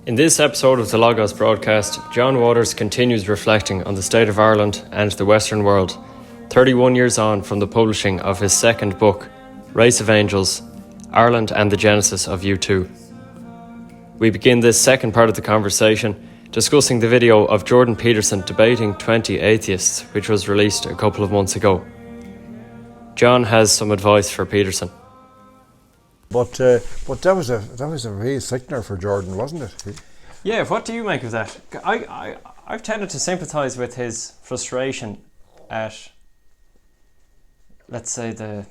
In this episode of the Logos broadcast, John Waters continues reflecting on the state of Ireland and the Western world, 31 years on from the publishing of his second book, Race of Angels, Ireland and the Genesis of U2. We begin this second part of the conversation discussing the video of Jordan Peterson debating 20 atheists, which was released a couple of months ago. John has some advice for Peterson. But that was a real sickener for Jordan, wasn't it? Yeah, what do you make of that? I've tended to sympathise with his frustration at, let's say, the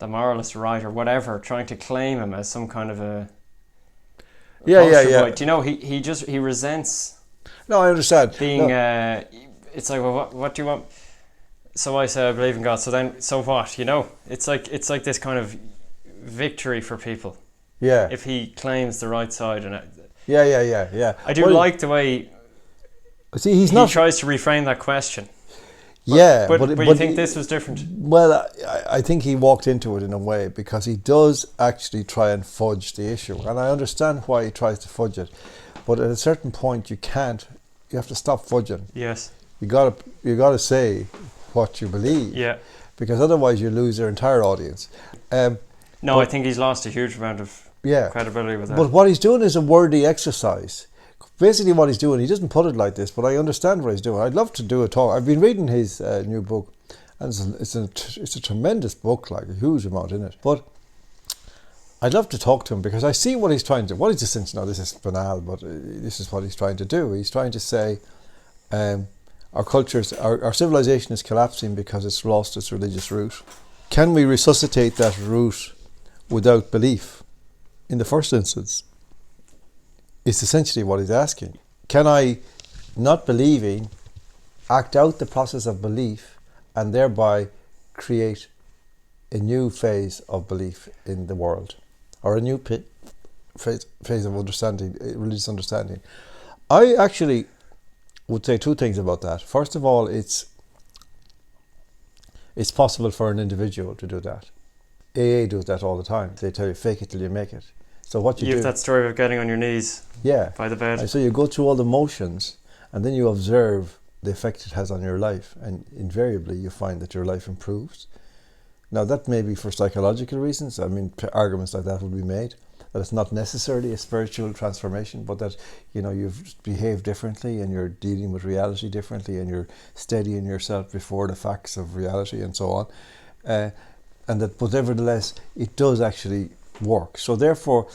moralist right or whatever, trying to claim him as some kind of a Yeah. Do you know, he resents. No, I understand. Being it's like, well, what do you want? So I say I believe in God. So what? You know, it's like this kind of victory for people. Yeah. If he claims the right side and Yeah. I do like the way. See, he tries to reframe that question. But you think this was different? Well, I think he walked into it in a way because he does actually try and fudge the issue, and I understand why he tries to fudge it. But at a certain point, you can't. You have to stop fudging. Yes. You gotta say what you believe. Yeah. Because otherwise, you lose your entire audience. I think he's lost a huge amount of credibility with that. But what he's doing is a wordy exercise. Basically what he's doing, he doesn't put it like this, but I understand what he's doing. I'd love to do a talk. I've been reading his new book, and it's a tremendous book, like a huge amount in it. But I'd love to talk to him because I see what he's trying to do. What he's essentially, this is banal, but this is what he's trying to do. He's trying to say our cultures, our civilization is collapsing because it's lost its religious root. Can we resuscitate that root without belief? In the first instance, it's essentially what he's asking. Can I, not believing, act out the process of belief and thereby create a new phase of belief in the world, or a new phase of understanding, religious understanding? I actually would say two things about that. First of all, it's possible for an individual to do that. AA does that all the time. They tell you, fake it till you make it. So what you do, have that story of getting on your knees by the bed. And so you go through all the motions and then you observe the effect it has on your life, and invariably you find that your life improves. Now that may be for psychological reasons. I mean, arguments like that would be made, that it's not necessarily a spiritual transformation, but that, you've behaved differently and you're dealing with reality differently and you're steadying yourself before the facts of reality and so on. But nevertheless, it does actually work. So therefore,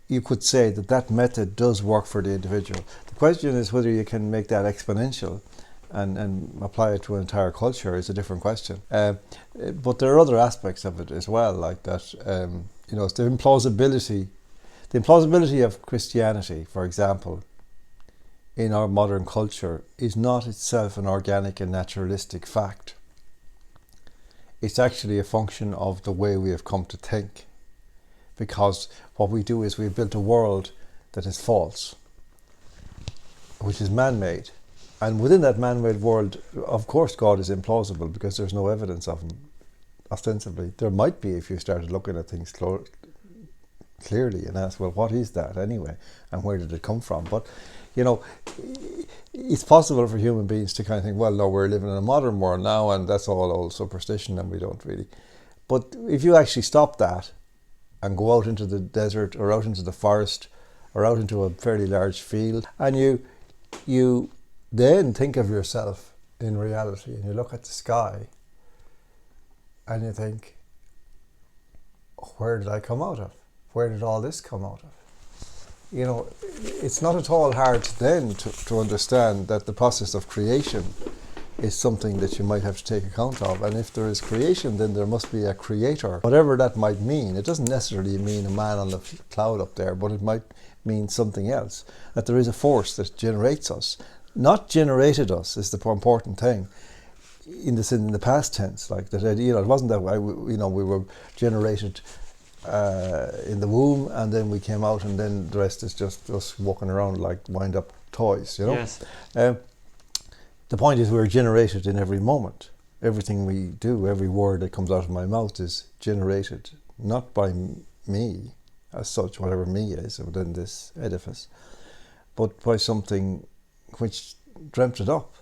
you could say that method does work for the individual. The question is whether you can make that exponential and apply it to an entire culture is a different question. But there are other aspects of it as well, like that. It's the implausibility of Christianity, for example, in our modern culture is not itself an organic and naturalistic fact. It's actually a function of the way we have come to think. Because what we do is we've built a world that is false, which is man-made. And within that man-made world, of course, God is implausible because there's no evidence of him, ostensibly. There might be if you started looking at things clearly and ask, well, what is that anyway? And where did it come from? But, it's possible for human beings to kind of think, well, no, we're living in a modern world now and that's all old superstition and we don't really. But if you actually stop that and go out into the desert or out into the forest or out into a fairly large field, and you then think of yourself in reality and you look at the sky and you think, where did I come out of? Where did all this come out of? It's not at all hard then to understand that the process of creation is something that you might have to take account of. And if there is creation, then there must be a creator, whatever that might mean. It doesn't necessarily mean a man on the cloud up there, but it might mean something else. That there is a force that generates us. Not generated us is the important thing. In the past tense, like that, it wasn't that way. We were generated in the womb, and then we came out, and then the rest is just us walking around like wind-up toys. Yes. The point is we're generated in every moment. Everything we do, every word that comes out of my mouth is generated, not by me, as such, whatever me is within this edifice, but by something which dreamt it up.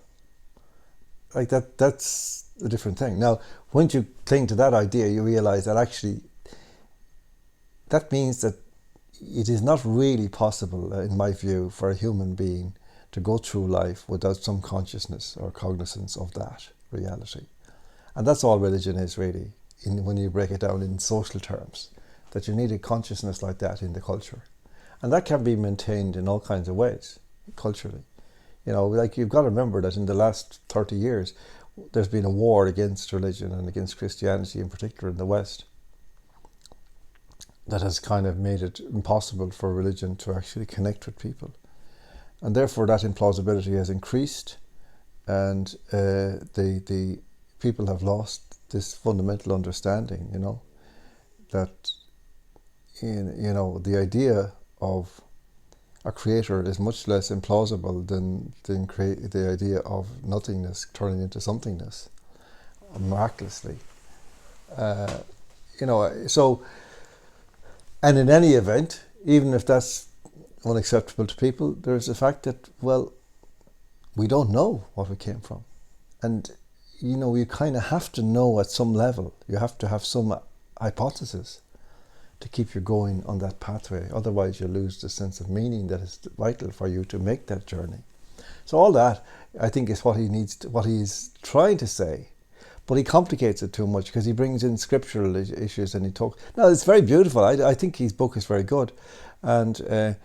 Like that's a different thing. Now, once you cling to that idea, you realise that actually that means that it is not really possible, in my view, for a human being to go through life without some consciousness or cognizance of that reality. And that's all religion is really, when you break it down in social terms, that you need a consciousness like that in the culture. And that can be maintained in all kinds of ways, culturally. You know, like you've got to remember that in the last 30 years, there's been a war against religion and against Christianity in particular in the West that has kind of made it impossible for religion to actually connect with people. And therefore that implausibility has increased, and the people have lost this fundamental understanding, you know, that the idea of a creator is much less implausible than the idea of nothingness turning into somethingness miraculously. So, and in any event, even if that's unacceptable to people, there's the fact that, well, we don't know what we came from. And, you know, you kind of have to know at some level. You have to have some hypothesis to keep you going on that pathway. Otherwise, you lose the sense of meaning that is vital for you to make that journey. So all that, I think, is what he's trying to say. But he complicates it too much because he brings in scriptural issues and he talks. No, it's very beautiful. I think his book is very good. And it's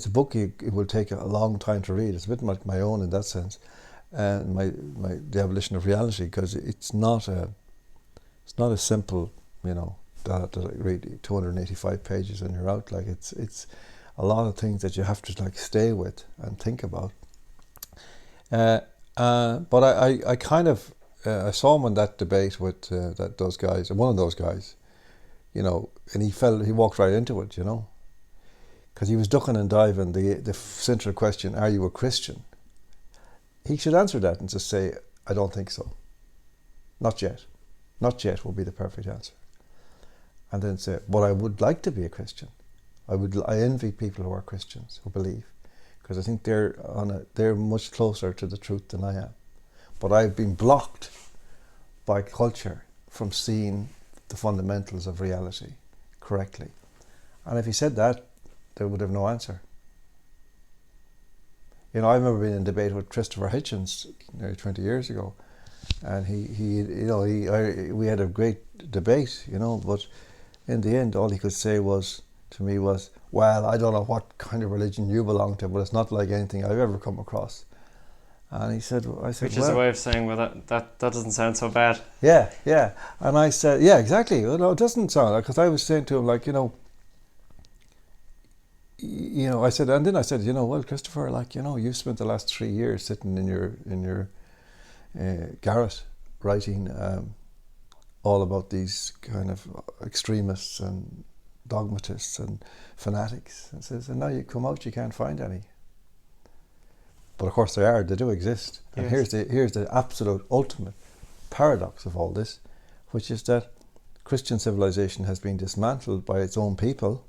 a book it will take a long time to read. It's a bit like my own in that sense. And The Abolition of Reality, because it's not a simple, you know, that I read 285 pages and you're out. Like it's a lot of things that you have to like stay with and think about. But I kind of I saw him in that debate with those guys, one of those guys, you know, and he walked right into it, you know, because he was ducking and diving the central question: are you a Christian? He should answer that and just say, I don't think so. Not yet. Not yet will be the perfect answer. And then say, but I would like to be a Christian. I envy people who are Christians, who believe, because I think they're much closer to the truth than I am. But I've been blocked by culture from seeing the fundamentals of reality correctly. And if he said that, they would have no answer. You know, I remember being in debate with Christopher Hitchens nearly 20 years ago, and we had a great debate, you know, but in the end, all he could say to me was, well, I don't know what kind of religion you belong to, but it's not like anything I've ever come across. And I said, which is a way of saying, well, that doesn't sound so bad. Yeah. And I said, yeah, exactly. Well, no, it doesn't sound like, because I was saying to him, like, you know, I said, and then I said, you know, well, Christopher, like, you know, you spent the last 3 years sitting in your garret writing all about these kind of extremists and dogmatists and fanatics. And says, and now you come out, you can't find any. But of course they do exist. And yes. Here's the absolute ultimate paradox of all this, which is that Christian civilization has been dismantled by its own people,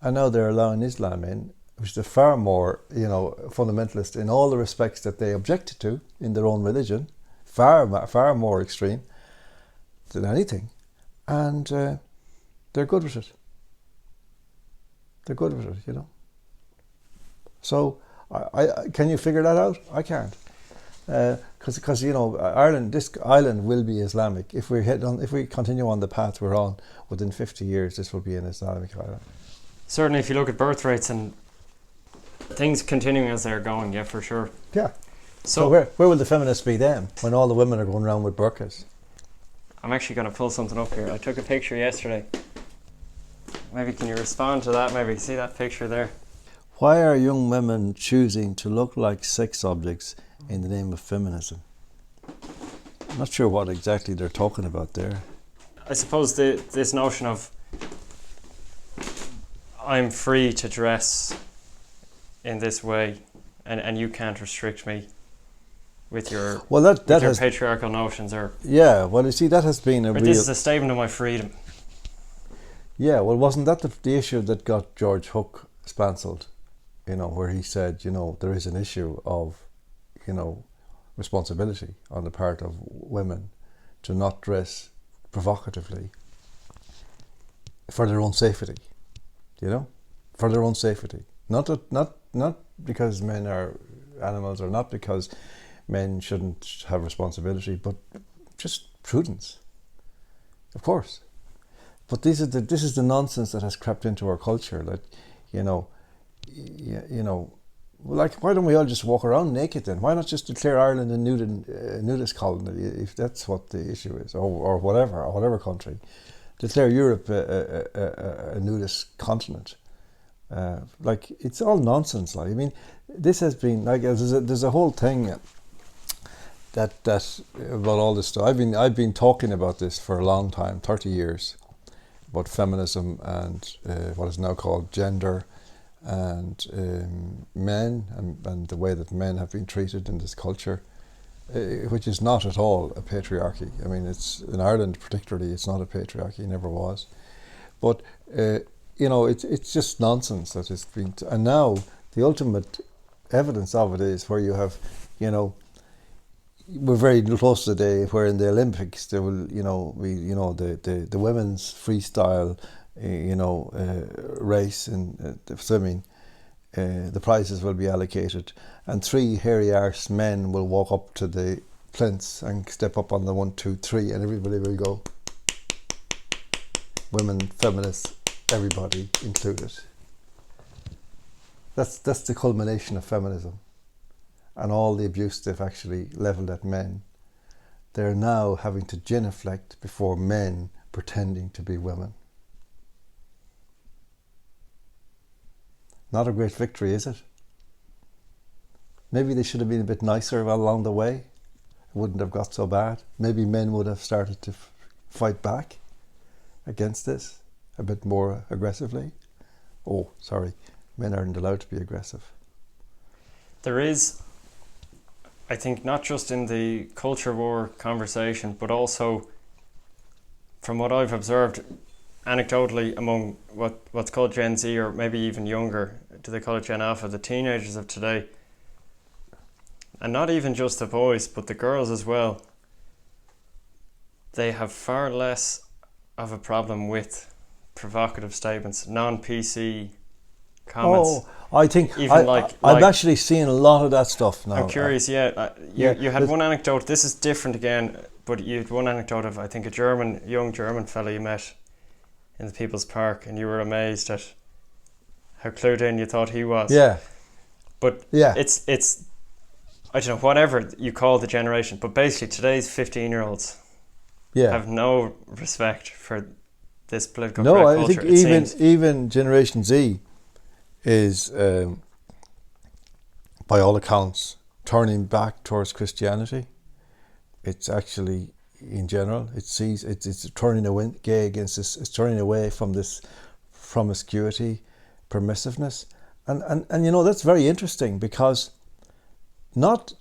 and now they're allowing Islam in, which is far more, you know, fundamentalist in all the respects that they objected to in their own religion, far more extreme than anything, and they're good with it. They're good with it, you know. So, I can you figure that out? I can't, because you know, this island will be Islamic if we continue on the path we're on. Within 50 years, this will be an Islamic island. Certainly, if you look at birth rates and things continuing as they're going, yeah, for sure. Yeah. So where will the feminists be then, when all the women are going around with burqas? I'm actually going to pull something up here. I took a picture yesterday. Maybe can you respond to that? Maybe see that picture there. Why are young women choosing to look like sex objects in the name of feminism? I'm not sure what exactly they're talking about there. I suppose this notion of I'm free to dress in this way, and you can't restrict me with your patriarchal notions. Or yeah, well, you see, that has been this is a statement of my freedom. Yeah, well, wasn't that the issue that got George Hook spancelled? Where he said, there is an issue of, responsibility on the part of women to not dress provocatively for their own safety, for their own safety. Not because men are animals, or not because men shouldn't have responsibility, but just prudence, of course. But this is the nonsense that has crept into our culture. That, like, why don't we all just walk around naked then? Why not just declare Ireland a nudist colony, if that's what the issue is, or whatever country? Declare Europe a nudist continent. Like, it's all nonsense. Like, I mean, this has been like, there's a whole thing that about all this stuff. I've been talking about this for a long time, 30 years, about feminism and what is now called gender, and men, and the way that men have been treated in this culture, which is not at all a patriarchy. I mean, it's in Ireland particularly, it's not a patriarchy, never was. But it's just nonsense that it's been. And now the ultimate evidence of it is where you have, we're very close to the day where in the Olympics there will, the women's freestyle, race in the swimming, the prizes will be allocated, and 3 hairy arse men will walk up to the plinths and step up on the 1, 2, 3, and everybody will go. Women, feminists, everybody included. That's the culmination of feminism, and all the abuse they've actually levelled at men. They're now having to genuflect before men pretending to be women. Not a great victory, is it? Maybe they should have been a bit nicer along the way. It wouldn't have got so bad. Maybe men would have started to fight back against this a bit more aggressively. Oh, sorry, men aren't allowed to be aggressive. There is, I think, not just in the culture war conversation, but also from what I've observed anecdotally among what's called Gen Z, or maybe even younger, do they call it Gen Alpha, the teenagers of today, and not even just the boys but the girls as well, they have far less of a problem with provocative statements, non-PC comments. Oh, I think even I'm actually seeing a lot of that stuff now. I'm curious, you had one anecdote, this is different again, but you had one anecdote of, I think, a young German fellow you met in the People's Park, and you were amazed at how clued in you thought he was. Yeah. But yeah, it's I don't know, whatever you call the generation, but basically today's 15-year-olds have no respect for this political correct culture. No, I think even Generation Z is, by all accounts, turning back towards Christianity. It's actually, in general, it's turning away against this. It's turning away from this promiscuity, permissiveness, and that's very interesting, because not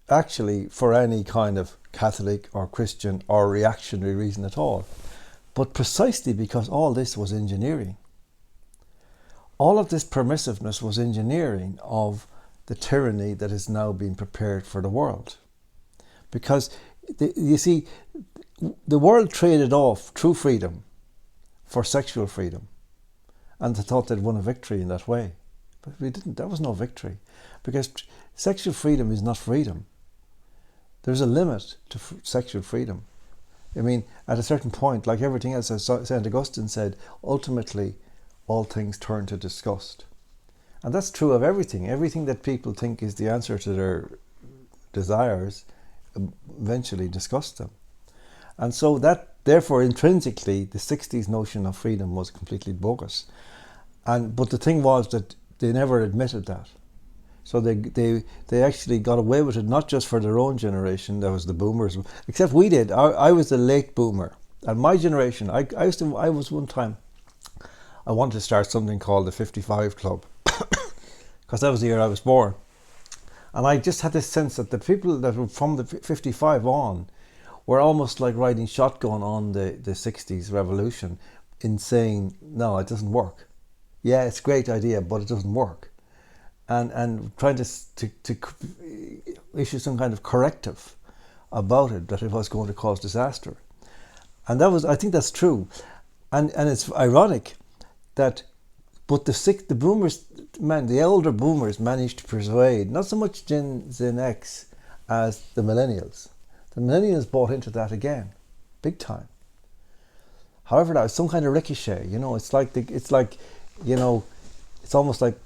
actually for any kind of Catholic or Christian or reactionary reason at all, but precisely because all this was engineering. All of this permissiveness was engineering of the tyranny that is now being prepared for the world. Because, you see, the world traded off true freedom for sexual freedom, and they thought they'd won a victory in that way. But we didn't. That was no victory, because sexual freedom is not freedom. There's a limit to sexual freedom. I mean, at a certain point, like everything else, as St. Augustine said, ultimately all things turn to disgust. And that's true of everything. Everything that people think is the answer to their desires eventually disgust them. And so that, therefore, intrinsically, the 60s notion of freedom was completely bogus. But the thing was that they never admitted that. So they actually got away with it, not just for their own generation, that was the boomers, except we did. I was the late boomer. And my generation, I was one time, I wanted to start something called the 55 Club, because that was the year I was born. And I just had this sense that the people that were from the 55 on were almost like riding shotgun on the 60s revolution, in saying, no, it doesn't work. Yeah, it's a great idea, but it doesn't work. And trying to issue some kind of corrective about it, that it was going to cause disaster. And I think that's true. And it's ironic that, but the boomers, the elder boomers managed to persuade, not so much Gen X as the millennials. The millennials bought into that again, big time. However, that was some kind of ricochet. It's almost like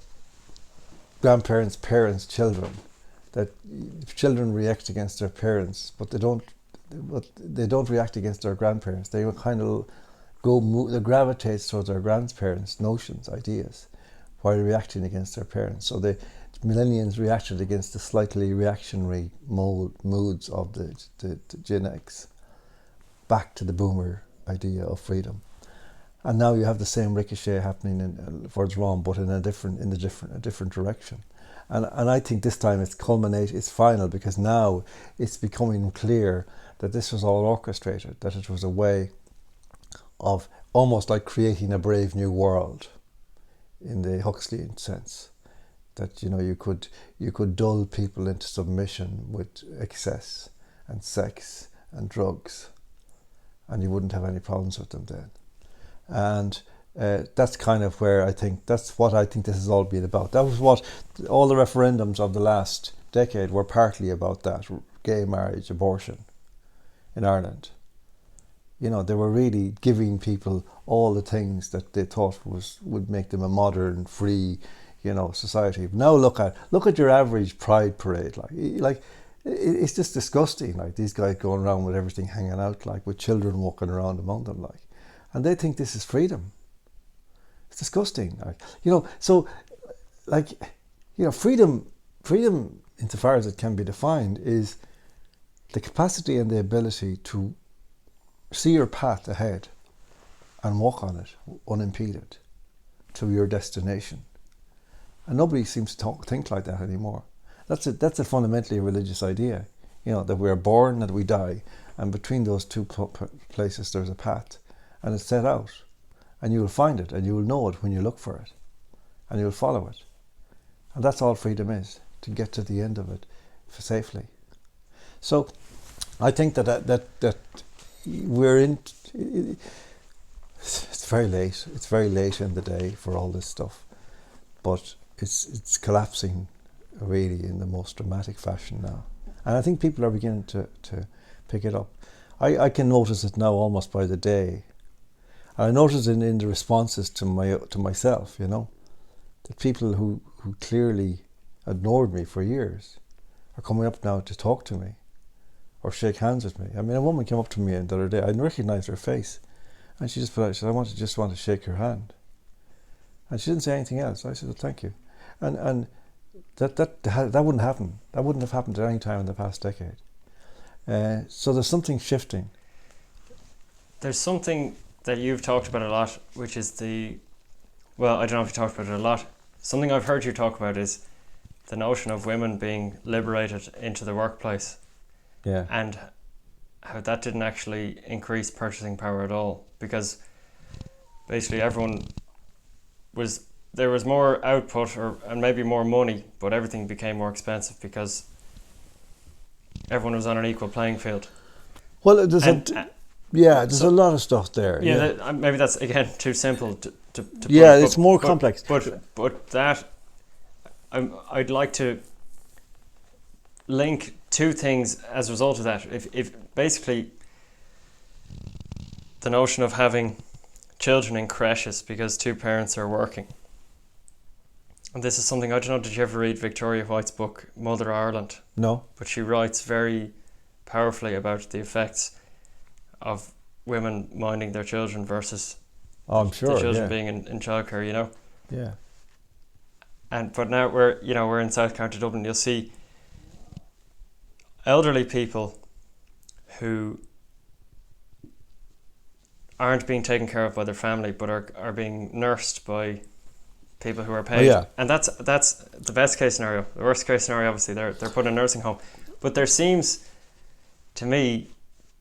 grandparents, parents, children. That children react against their parents, but they don't react against their grandparents. They kind of they gravitate towards their grandparents' notions, ideas, while reacting against their parents. So the millennials reacted against the slightly reactionary moods of the Gen X, back to the boomer idea of freedom. And now you have the same ricochet happening further on, but in a different direction. And I think this time it's final, because now it's becoming clear that this was all orchestrated, that it was a way of almost like creating a brave new world in the Huxleyan sense. That you could dull people into submission with excess and sex and drugs, and you wouldn't have any problems with them then. And that's kind of where that's what I think this has all been about. That was what all the referendums of the last decade were partly about, that gay marriage, abortion in Ireland. They were really giving people all the things that they thought would make them a modern, free, society. Now look at your average pride parade. Like it's just disgusting. Like these guys going around with everything hanging out, like with children walking around among them, like, and they think this is freedom. It's disgusting. Freedom, insofar as it can be defined, is the capacity and the ability to see your path ahead and walk on it unimpeded to your destination. And nobody seems to think like that anymore. That's a fundamentally religious idea, that we are born and we die, and between those two places there's a path, and it's set out, and you will find it, and you will know it when you look for it, and you will follow it. And that's all freedom is, to get to the end of it safely. So I think that we're in. It's very late. It's very late in the day for all this stuff, but it's collapsing really in the most dramatic fashion now, and I think people are beginning to pick it up. I can notice it now almost by the day. I notice it in the responses to myself. The people who clearly ignored me for years are coming up now to talk to me or shake hands with me. I mean, a woman came up to me the other day. I didn't recognise her face, and she just put out, she said, "I just want to shake your hand," and she didn't say anything else. I said, "Well, thank you," and that wouldn't happen. That wouldn't have happened at any time in the past decade. So there's something shifting. There's something that you've talked about a lot, which is I don't know if you talked about it a lot. Something I've heard you talk about is the notion of women being liberated into the workplace. Yeah. And how that didn't actually increase purchasing power at all, because basically there was more output and maybe more money, but everything became more expensive because everyone was on an equal playing field. Well, there's a lot of stuff there. Yeah. Maybe that's again too simple to yeah, it's more complex. But that I'd like to link two things as a result of that. If basically the notion of having children in creches because two parents are working. And this is something, I don't know, did you ever read Victoria White's book, Mother Ireland? No. But she writes very powerfully about the effects of women minding their children versus I'm sure, the children being in childcare, Yeah. But now we're in South County Dublin. You'll see elderly people who aren't being taken care of by their family, but are being nursed by people who are paid. Oh, yeah. And that's the best case scenario. The worst case scenario, obviously, they're put in a nursing home. But there seems to me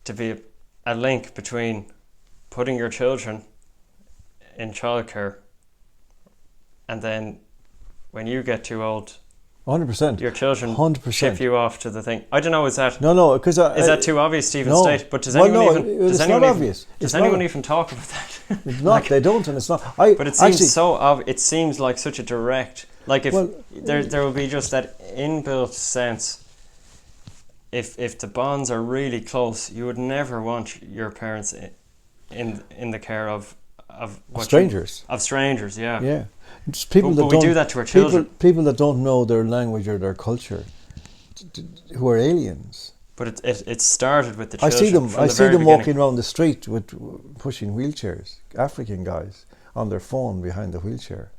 to be a link between putting your children in childcare, and then when you get too old, 100%. your children 100%. ship you off to the thing. I don't know. Is that No, because is that too obvious to even no. state? But does Well, anyone no, even? it's Does not anyone even? obvious. Does It's anyone not- even talk about that? It's not. They don't, and it's not. But it seems actually, so obvious. It seems like such a direct. Like if Well, there will be just that inbuilt sense. If the bonds are really close, you would never want your parents in the care of strangers. of strangers. Yeah. Yeah, just people But that we don't do that to our children. People that don't know their language or their culture, who are aliens. But it started with the I children. see them. from I the see very them beginning. walking around the street with pushing wheelchairs. African guys on their phone behind the wheelchair,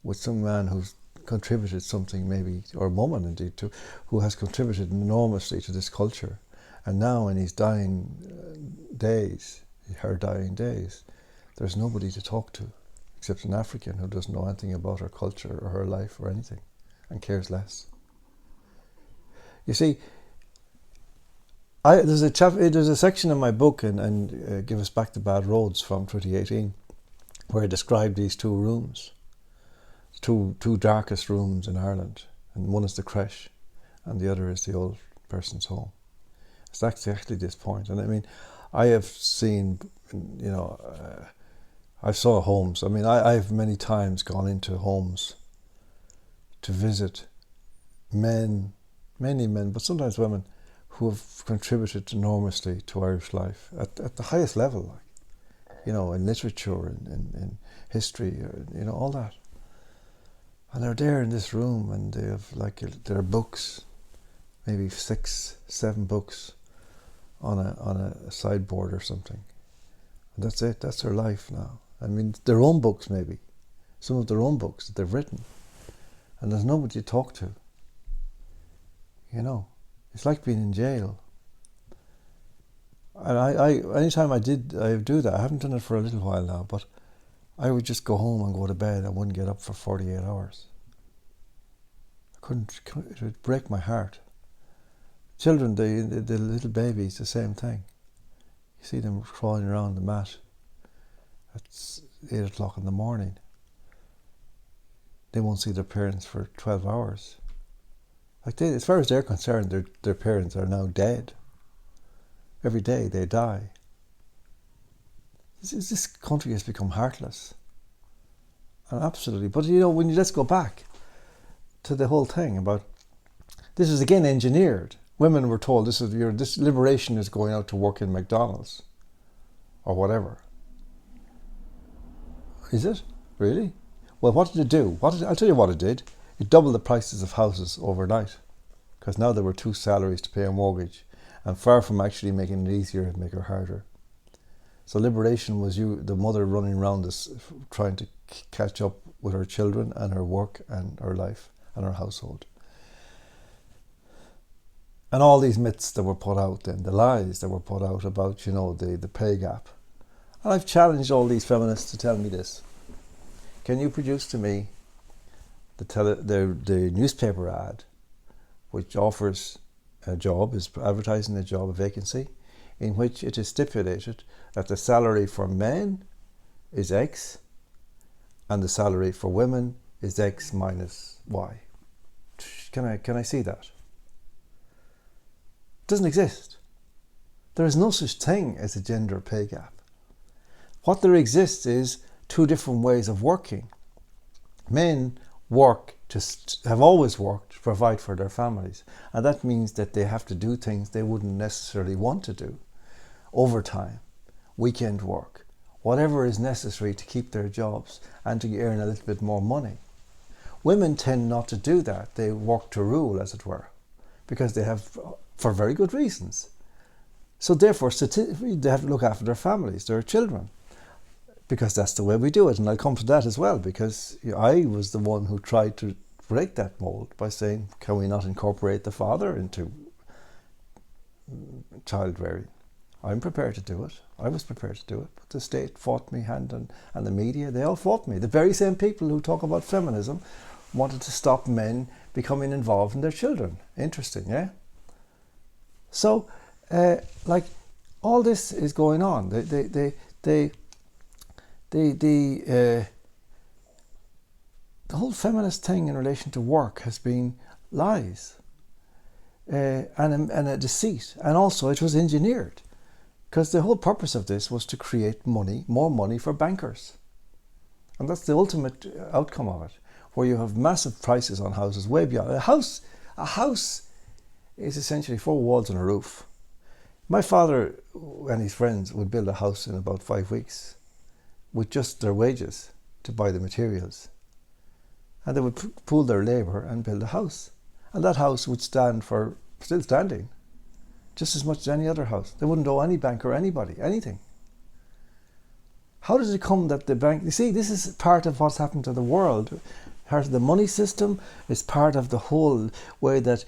with some man who's contributed something, maybe, or a woman indeed too, who has contributed enormously to this culture, and now in his dying days, her dying days, there's nobody to talk to, except an African who doesn't know anything about her culture or her life or anything, and cares less. You see, there's a section in my book, and Give Us Back the Bad Roads from 2018, where I describe these two rooms, two darkest rooms in Ireland, and one is the creche, and the other is the old person's home. It's exactly this point, and I mean, I have seen, I saw homes. I mean, I've many times gone into homes to visit men, many men, but sometimes women, who have contributed enormously to Irish life at the highest level, in literature, in history, all that. And they're there in this room, and they have their books, maybe 6, 7 books on a sideboard or something. And that's it. That's their life now. I mean, their own books, maybe, some of their own books that they've written, and there's nobody to talk to. It's like being in jail. And I anytime I do that. I haven't done it for a little while now, but I would just go home and go to bed. I wouldn't get up for 48 hours. It would break my heart. Children, the little babies, the same thing. You see them crawling around the mat at 8 o'clock in the morning. They won't see their parents for 12 hours. As far as they're concerned, their parents are now dead. Every day they die. This country has become heartless. And absolutely. But let's go back to the whole thing about, this is again engineered. Women were told this liberation is going out to work in McDonald's or whatever. Is it? Really? Well, what did it do? I'll tell you what it did. It doubled the prices of houses overnight, because now there were 2 salaries to pay a mortgage, and far from actually making it easier, it made it harder. So liberation was the mother running around this, trying to catch up with her children and her work and her life and her household. And all these myths that were put out then, the lies that were put out about, the pay gap. And I've challenged all these feminists to tell me this. Can you produce to me the newspaper ad which offers a job, is advertising a job, a vacancy, in which it is stipulated that the salary for men is X and the salary for women is X minus Y? Can I see that? It doesn't exist. There is no such thing as a gender pay gap. What there exists is 2 different ways of working. Men have always worked to provide for their families, and that means that they have to do things they wouldn't necessarily want to do. Overtime, weekend work, whatever is necessary to keep their jobs and to earn a little bit more money. Women tend not to do that. They work to rule, as it were, because they have, for very good reasons. So therefore, they have to look after their families, their children, because that's the way we do it. And I'll come to that as well, because I was the one who tried to break that mold by saying, can we not incorporate the father into child rearing? I'm prepared to do it. I was prepared to do it. But the state fought me, and the media, they all fought me. The very same people who talk about feminism wanted to stop men becoming involved in their children. Interesting, yeah? So, all this is going on. the whole feminist thing in relation to work has been lies and a deceit, and also it was engineered, because the whole purpose of this was to create money, more money for bankers, and that's the ultimate outcome of it, where you have massive prices on houses way beyond a house. A house is essentially 4 walls and a roof. My father and his friends would build a house in about 5 weeks with just their wages to buy the materials. And they would pool their labour and build a house. And that house would stand for, still standing, just as much as any other house. They wouldn't owe any bank or anybody anything. How does it come that the bank... You see, this is part of what's happened to the world. Part of the money system is part of the whole way that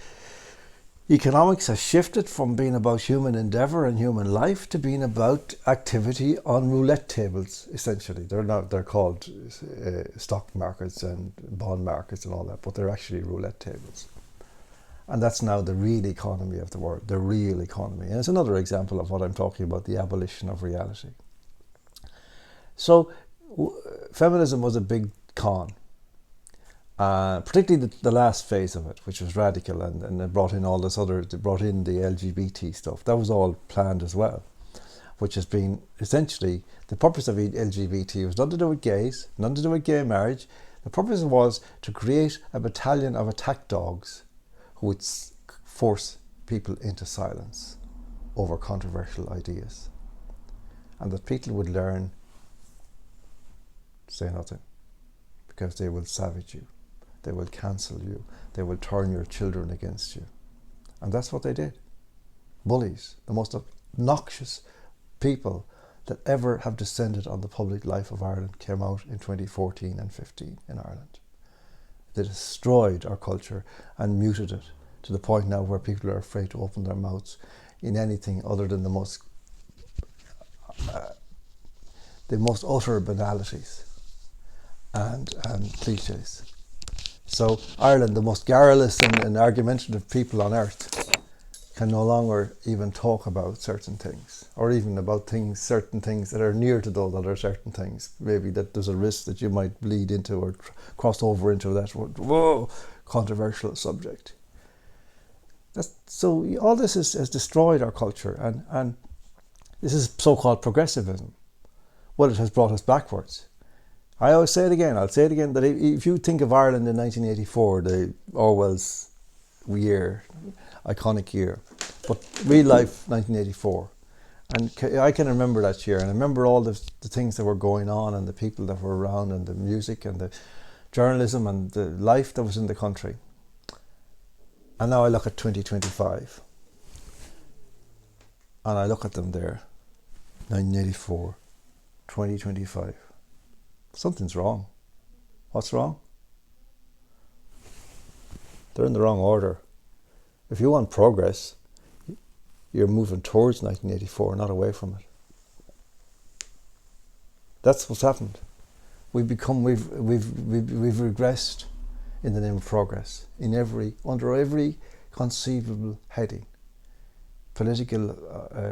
economics has shifted from being about human endeavour and human life to being about activity on roulette tables, essentially. They're called stock markets and bond markets and all that, but they're actually roulette tables. And that's now the real economy of the world, the real economy. And it's another example of what I'm talking about, the abolition of reality. So feminism was a big con. Particularly the last phase of it, which was radical, and it brought in all this other, it brought in the LGBT stuff. That was all planned as well, which has been essentially, the purpose of LGBT was nothing to do with gays, nothing to do with gay marriage. The purpose was to create a battalion of attack dogs who would force people into silence over controversial ideas. And that people would learn to say nothing, because they will savage you. They will cancel you. They will turn your children against you. And that's what they did. Bullies, the most obnoxious people that ever have descended on the public life of Ireland, came out in 2014 and 15 in Ireland. They destroyed our culture and muted it to the point now where people are afraid to open their mouths in anything other than the most utter banalities and cliches. So Ireland, the most garrulous and argumentative people on earth, can no longer even talk about certain things, or even about certain things that are near to those other certain things. Maybe that there's a risk that you might bleed into or cross over into that controversial subject. So all this has destroyed our culture, and this is so-called progressivism. Well, it has brought us backwards. I always say it again, I'll say it again, that if you think of Ireland in 1984, the Orwell's year, iconic year, but real life 1984, and I can remember that year, and I remember all the things that were going on and the people that were around and the music and the journalism and the life that was in the country. And now I look at 2025 and I look at them there, 1984, 2025. Something's wrong. What's wrong? They're in the wrong order. If you want progress, you're moving towards 1984, not away from it. That's what's happened. We've regressed in the name of progress under every conceivable heading: political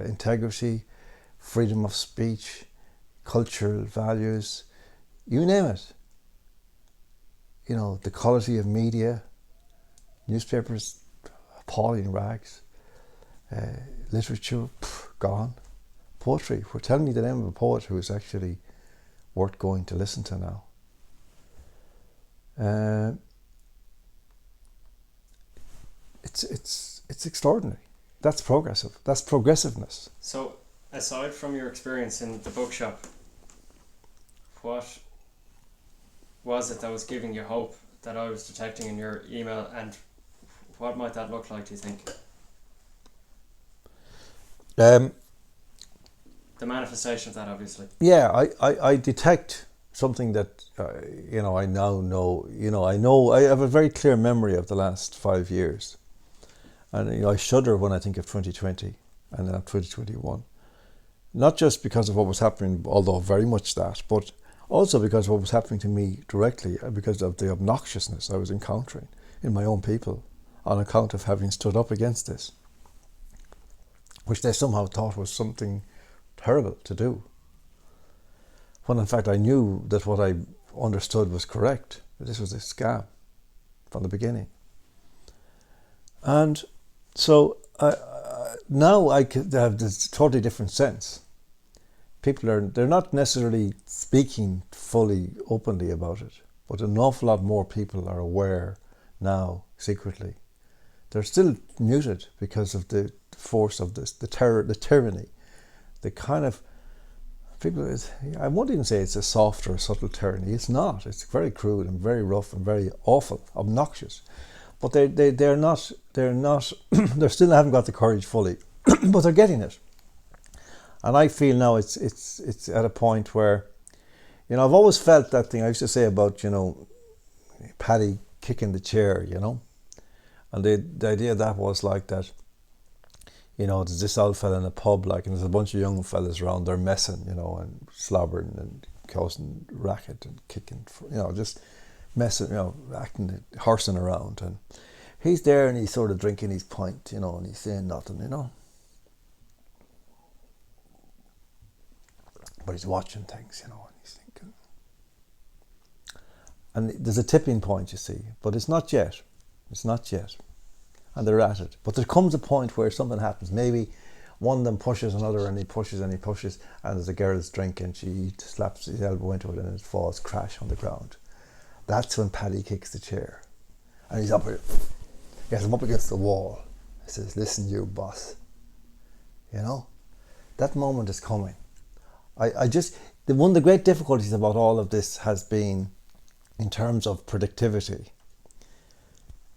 integrity, freedom of speech, cultural values, you name it. You know, the quality of media, newspapers, appalling rags, literature, gone. Poetry, tell me the name of a poet who is actually worth going to listen to now. It's extraordinary. That's progressive. That's progressiveness. So, aside from your experience in the bookshop, what was it that was giving you hope that I was detecting in your email, and what might that look like, do you think? The manifestation of that, obviously. Yeah, I detect something that I now know. I have a very clear memory of the last 5 years, and I shudder when I think of 2020 and 2021. Not just because of what was happening, although very much that, but also because of what was happening to me directly, because of the obnoxiousness I was encountering in my own people on account of having stood up against this, which they somehow thought was something terrible to do. when in fact I knew that what I understood was correct. This was a scam from the beginning. And so now I have this totally different sense. They're not necessarily speaking fully openly about it, but an awful lot more people are aware now secretly. They're still muted because of the force of this, the tyranny, the kind of people. I won't even say it's a soft or a subtle tyranny. It's not. It's very crude and very rough and very awful, obnoxious. But they're not. They still haven't got the courage fully, but they're getting it. And I feel now it's at a point where, I've always felt that thing I used to say about, Paddy kicking the chair, and the idea of that was like that, there's this old fella in a pub, and there's a bunch of young fellas around, they're messing, and slobbering and causing racket and kicking, just messing, acting, horsing around. And he's there and he's sort of drinking his pint, and he's saying nothing, But he's watching things, and he's thinking. And there's a tipping point, you see, but it's not yet. It's not yet. And they're at it. But there comes a point where something happens. Maybe one of them pushes another, and he pushes, and as the girl's drinking, she slaps his elbow into it, and it falls crash on the ground. That's when Paddy kicks the chair. And he's up here. He has him up against the wall. He says, "Listen, you boss." That moment is coming. One of the great difficulties about all of this has been, in terms of predictivity,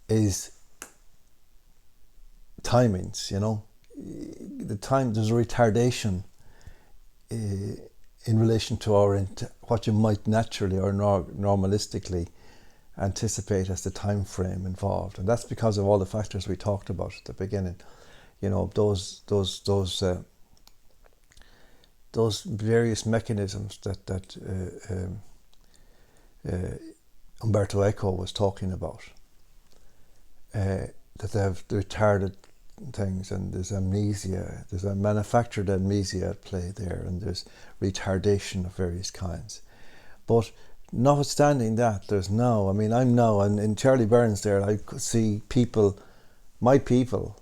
is timings, the time, there's a retardation in relation to what you might naturally or normalistically anticipate as the time frame involved. And that's because of all the factors we talked about at the beginning. Those various mechanisms that Umberto Eco was talking about, that they have retarded things, and there's amnesia, there's a manufactured amnesia at play there, and there's retardation of various kinds. But notwithstanding that, there's now, I'm now, and in Charlie Burns there, I could see people, my people,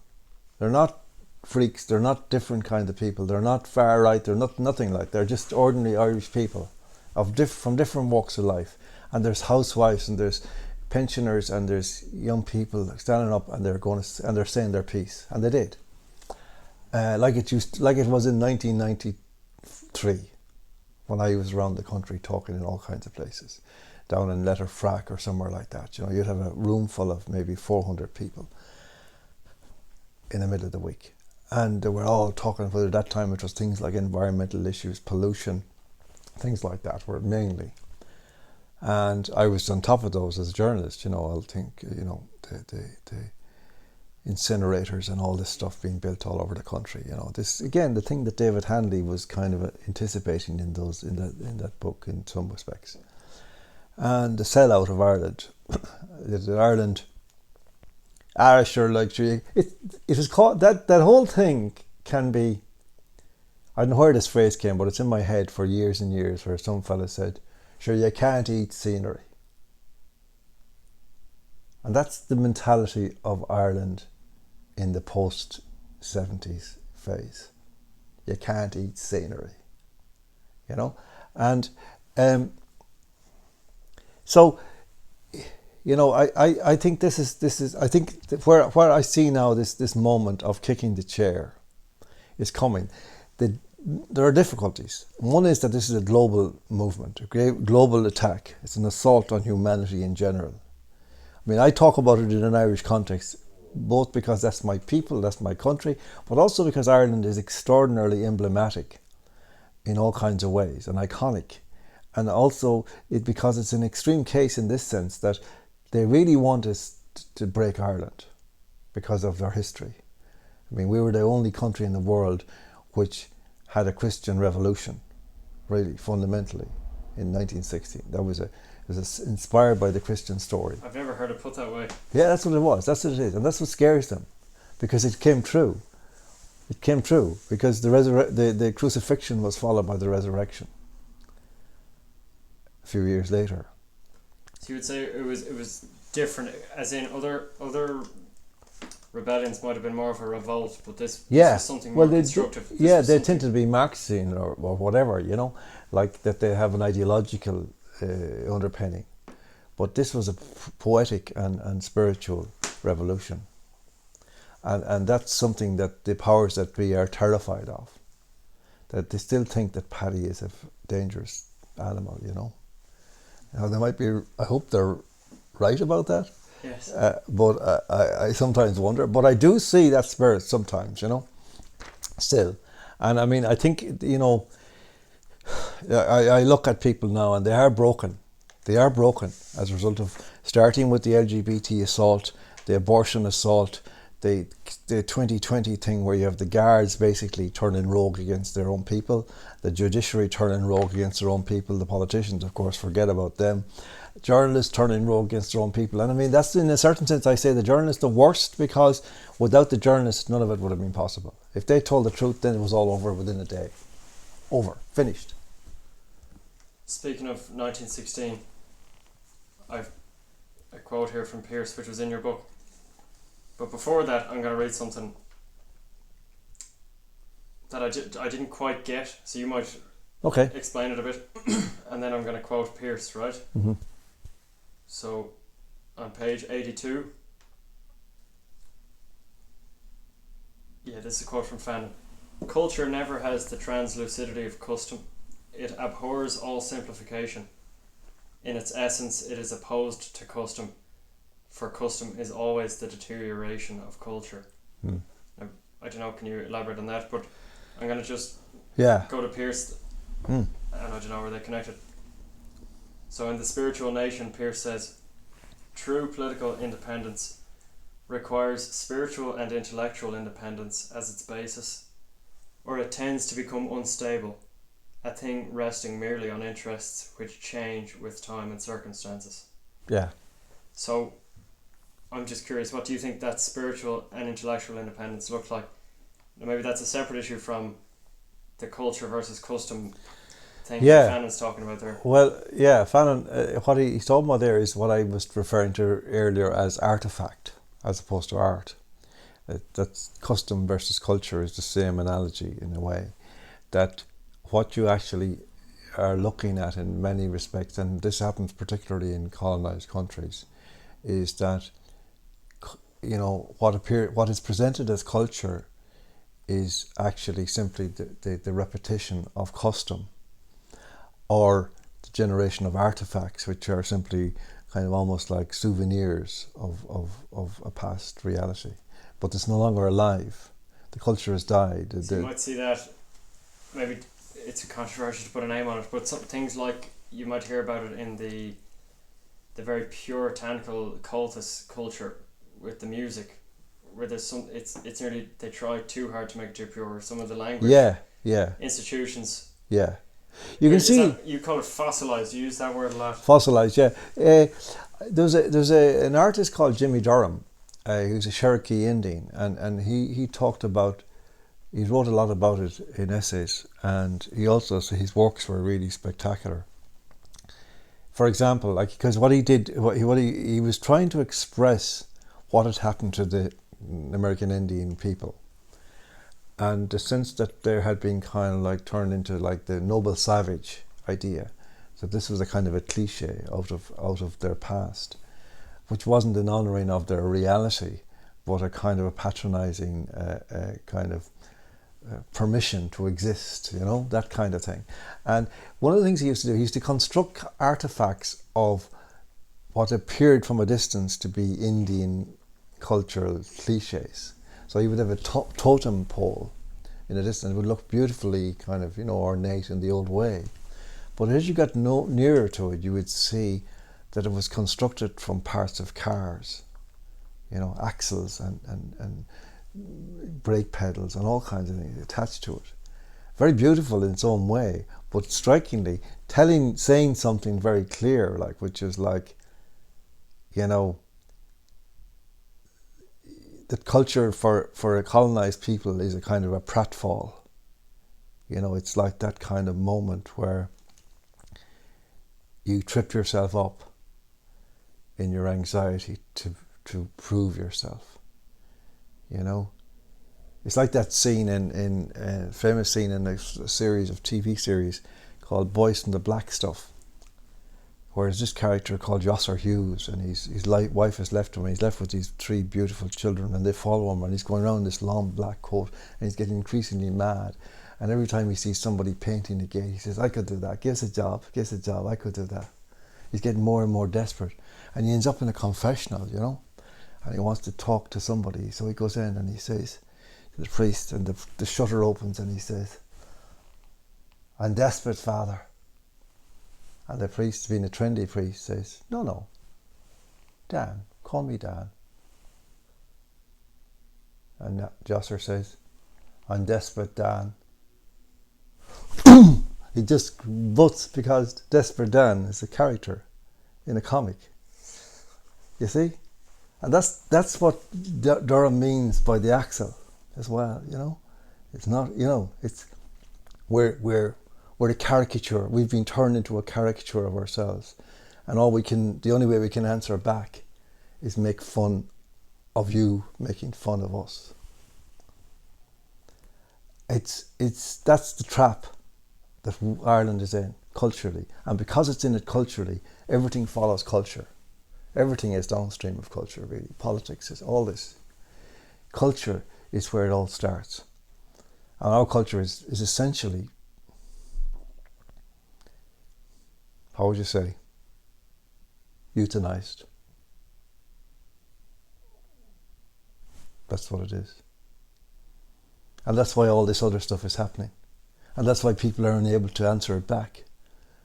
they're not freaks, they're not different kind of people, they're not far right, they're nothing like, they're just ordinary Irish people from different walks of life. And there's housewives, and there's pensioners, and there's young people standing up, and they're saying their piece, and they did. Like it was in 1993, when I was around the country talking in all kinds of places, down in Letterfrack or somewhere like that. You'd have a room full of maybe 400 people in the middle of the week. And they were all talking about, at that time it was things like environmental issues, pollution, things like that were mainly. And I was on top of those as a journalist, I'll think, the incinerators and all this stuff being built all over the country. This, again, the thing that David Hanley was kind of anticipating in that book in some respects. And the sellout of Ireland, Ireland, it was called, that whole thing can be, I don't know where this phrase came, but it's in my head for years and years, where some fella said, "Sure, you can't eat scenery." And that's the mentality of Ireland in the post-70s phase. You can't eat scenery, and so, I think this is I think where I see now this moment of kicking the chair is coming. There are difficulties. One is that this is a global movement, a great global attack. It's an assault on humanity in general. I talk about it in an Irish context, both because that's my people, that's my country, but also because Ireland is extraordinarily emblematic in all kinds of ways and iconic. And also because it's an extreme case in this sense that they really want us to break Ireland because of their history. We were the only country in the world which had a Christian revolution, really, fundamentally, in 1916. It was inspired by the Christian story. I've never heard it put that way. Yeah, that's what it was. That's what it is. And that's what scares them, because it came true. It came true because the crucifixion was followed by the resurrection. few years later. So you would say it was different, as in other rebellions might have been more of a revolt, but this was something more constructive. They tend to be Marxian or whatever, like that they have an ideological underpinning. But this was a poetic and spiritual revolution. And that's something that the powers that be are terrified of. That they still think that paddy is a dangerous animal, Now they might be, I hope they're right about that. Yes. But I sometimes wonder. But I do see that spirit sometimes, still. And I mean, I think, I look at people now and they are broken. They are broken as a result of starting with the LGBT assault, the abortion assault, the 2020 thing where you have the guards basically turning rogue against their own people, the judiciary turning rogue against their own people, the politicians, of course, forget about them, journalists turning rogue against their own people. And I mean, that's in a certain sense, I say the journalists the worst, because without the journalists, none of it would have been possible. If they told the truth, then it was all over within a day. Over. Finished. Speaking of 1916, I've a quote here from Pearse, which was in your book. But before that, I'm going to read something that I didn't quite get, so you might explain it a bit. And then I'm going to quote Pearse, right? Mm-hmm. So, on page 82. Yeah, this is a quote from Fanon. Culture never has the translucidity of custom. It abhors all simplification. In its essence, it is opposed to custom, for custom is always the deterioration of culture. Now, I don't know, can you elaborate on that? But I'm going to just go to Pearse, and I don't know, are they connected? So in The Spiritual Nation, Pearse says, true political independence requires spiritual and intellectual independence as its basis, or it tends to become unstable, a thing resting merely on interests which change with time and circumstances. Yeah. So I'm just curious, what do you think that spiritual and intellectual independence look like? Now, maybe that's a separate issue from the culture versus custom thing that Fanon's talking about there. Well, yeah, Fanon, what he's talking about there is what I was referring to earlier as artifact, as opposed to art. That's custom versus culture is the same analogy in a way. That what you actually are looking at in many respects, and this happens particularly in colonized countries, is that what is presented as culture is actually simply the repetition of custom, or the generation of artifacts, which are simply kind of almost like souvenirs of a past reality. But it's no longer alive. The culture has died. So you might see that, maybe it's controversial to put a name on it, but some things like you might hear about it in the very puritanical cultist culture with the music, where there's some it's nearly, they try too hard to make it too pure. Some of the language, institutions, you can see you call it fossilized. You use that word a lot. Fossilized, there's an artist called Jimmy Durham, who's a Cherokee Indian, and he talked about, he wrote a lot about it in essays, and he also, so his works were really spectacular. For example, like, because what he did, he was trying to express what had happened to the American Indian people, and the sense that there had been kind of like turned into like the noble savage idea. So this was a kind of a cliche out of their past, which wasn't an honouring of their reality, but a kind of a patronising kind of permission to exist, that kind of thing. And one of the things he used to do, he used to construct artifacts of what appeared from a distance to be Indian cultural cliches. So he would have a totem pole in a distance. It would look beautifully kind of, ornate in the old way. But as you got nearer to it, you would see that it was constructed from parts of cars, axles and brake pedals and all kinds of things attached to it. Very beautiful in its own way, but strikingly saying something very clear, like, which is like, that culture for a colonized people is a kind of a pratfall. It's like that kind of moment where you trip yourself up in your anxiety to prove yourself. You know, it's like that scene in famous scene in a series of TV series called Boys from the Black Stuff, where there's this character called Yosser Hughes, and his wife has left him, and he's left with these 3 beautiful children, and they follow him, and he's going around in this long black coat, and he's getting increasingly mad. And every time he sees somebody painting the gate, he says, I could do that, give us a job, I could do that. He's getting more and more desperate, and he ends up in a confessional, you know, and he wants to talk to somebody, so he goes in and he says to the priest, and the shutter opens, and he says, I'm desperate, Father. And the priest, being a trendy priest, says, no, Dan, call me Dan. And Josser says, I'm desperate, Dan. He just votes because Desperate Dan is a character in a comic. You see? And that's what Durham means by the axle as well, you know? It's not, you know, it's we're a caricature. We've been turned into a caricature of ourselves. And the only way we can answer back is make fun of you making fun of us. That's the trap that Ireland is in culturally, and because it's in it culturally, everything follows culture. Everything is downstream of culture, really. Politics is all this. Culture is where it all starts, and our culture is essentially, how would you say, euthanized. That's what it is. And that's why all this other stuff is happening. And that's why people are unable to answer it back,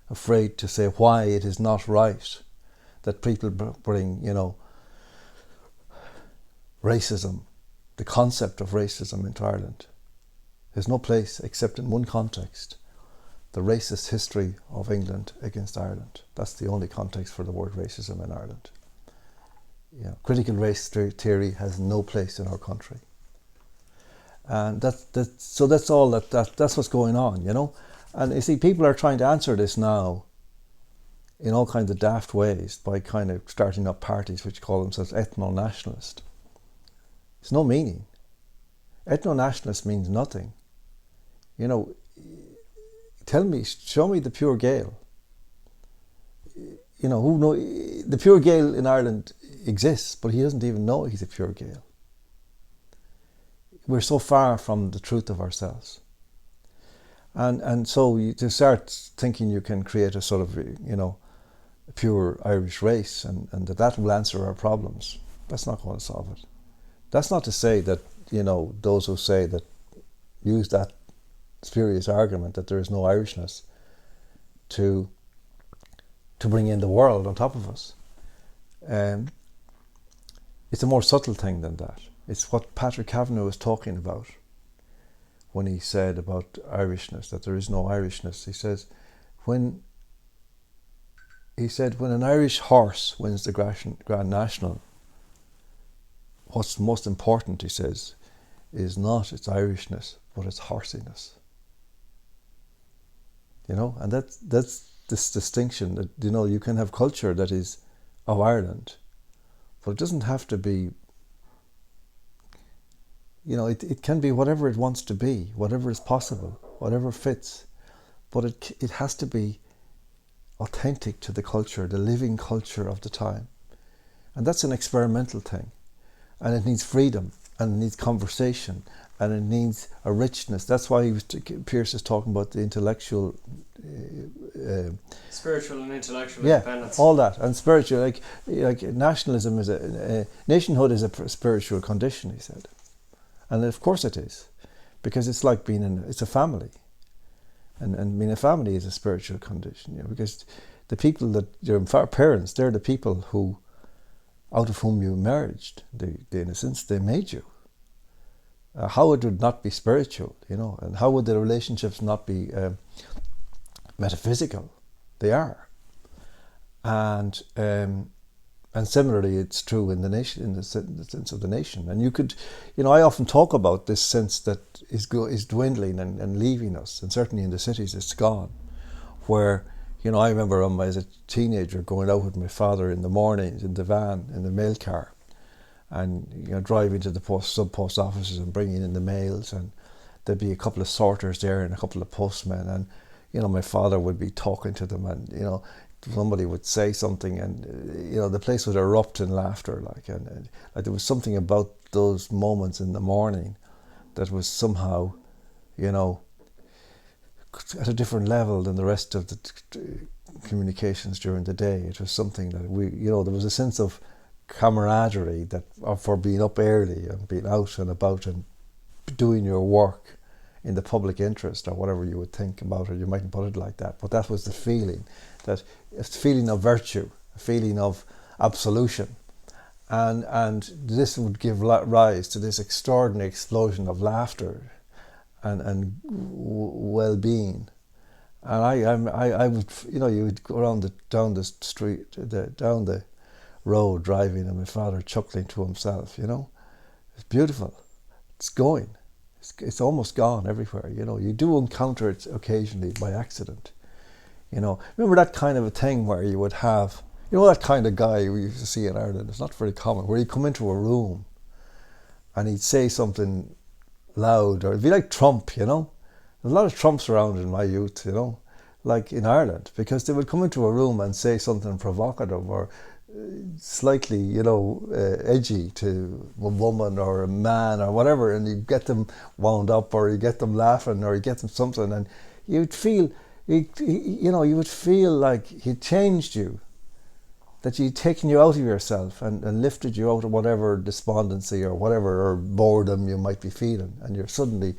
afraid to say why it is not right that people bring, you know, racism, the concept of racism into Ireland. There's no place except in one context, the racist history of England against Ireland. That's the only context for the word racism in Ireland. You know, critical race theory has no place in our country. And that's what's going on, you know. And you see, people are trying to answer this now in all kinds of daft ways by kind of starting up parties which call themselves ethno-nationalist. It's no meaning. Ethno-nationalist means nothing. You know, show me the pure Gael. You know, the pure Gael in Ireland exists, but he doesn't even know he's a pure Gael. We're so far from the truth of ourselves. And so to start thinking you can create a sort of, you know, a pure Irish race and that will answer our problems, that's not going to solve it. That's not to say that, you know, those who say that, use that spurious argument that there is no Irishness to bring in the world on top of us. It's a more subtle thing than that. It's what Patrick Kavanagh was talking about when he said about Irishness, that there is no Irishness. He says, when an Irish horse wins the Grand National, what's most important, he says, is not its Irishness, but its horsiness. You know, and that's this distinction that, you know, you can have culture that is of Ireland, but it doesn't have to be, you know, it can be whatever it wants to be, whatever is possible, whatever fits, but it has to be authentic to the culture, the living culture of the time. And that's an experimental thing. And it needs freedom, and it needs conversation, and it needs a richness. That's why Pierce is talking about the intellectual... spiritual and intellectual independence. Yeah, all that. And spiritual, like nationalism is nationhood is a spiritual condition, he said. And of course it is, because it's like it's a family, and being a family is a spiritual condition. You know, because the people that your parents, they're the people who, out of whom you emerged. In a sense, they made you. How it would not be spiritual, you know, and how would the relationships not be metaphysical? They are, and similarly, it's true in the nation, in the sense of the nation. And you could, you know, I often talk about this sense that is dwindling and leaving us, and certainly in the cities it's gone, where, You know, I remember as a teenager going out with my father in the mornings in the van, in the mail car, and driving to the post offices and bringing in the mails, and there'd be a couple of sorters there and a couple of postmen, and my father would be talking to them, and somebody would say something, and the place would erupt in laughter, and like there was something about those moments in the morning that was somehow at a different level than the rest of the communications during the day. It was something that there was a sense of camaraderie for being up early and being out and about and doing your work in the public interest, or whatever you would think about it. You mightn't put it like that, but that was the feeling, a feeling of virtue, a feeling of absolution, and this would give rise to this extraordinary explosion of laughter and well-being. And I would, you would go down the street, down the road driving, and my father chuckling to himself. It's beautiful. It's going. It's almost gone everywhere. You do encounter it occasionally by accident. Remember that kind of a thing where you would have, that kind of guy we used to see in Ireland. It's not very common, where he'd come into a room and he'd say something loud, or it'd be like Trump. There's a lot of Trumps around in my youth, like in Ireland, because they would come into a room and say something provocative or slightly, edgy to a woman or a man or whatever, and you get them wound up, or you get them laughing, or you get them something, and you'd feel, you would feel like he'd changed you, that he'd taken you out of yourself and lifted you out of whatever despondency or whatever, or boredom you might be feeling, and you're suddenly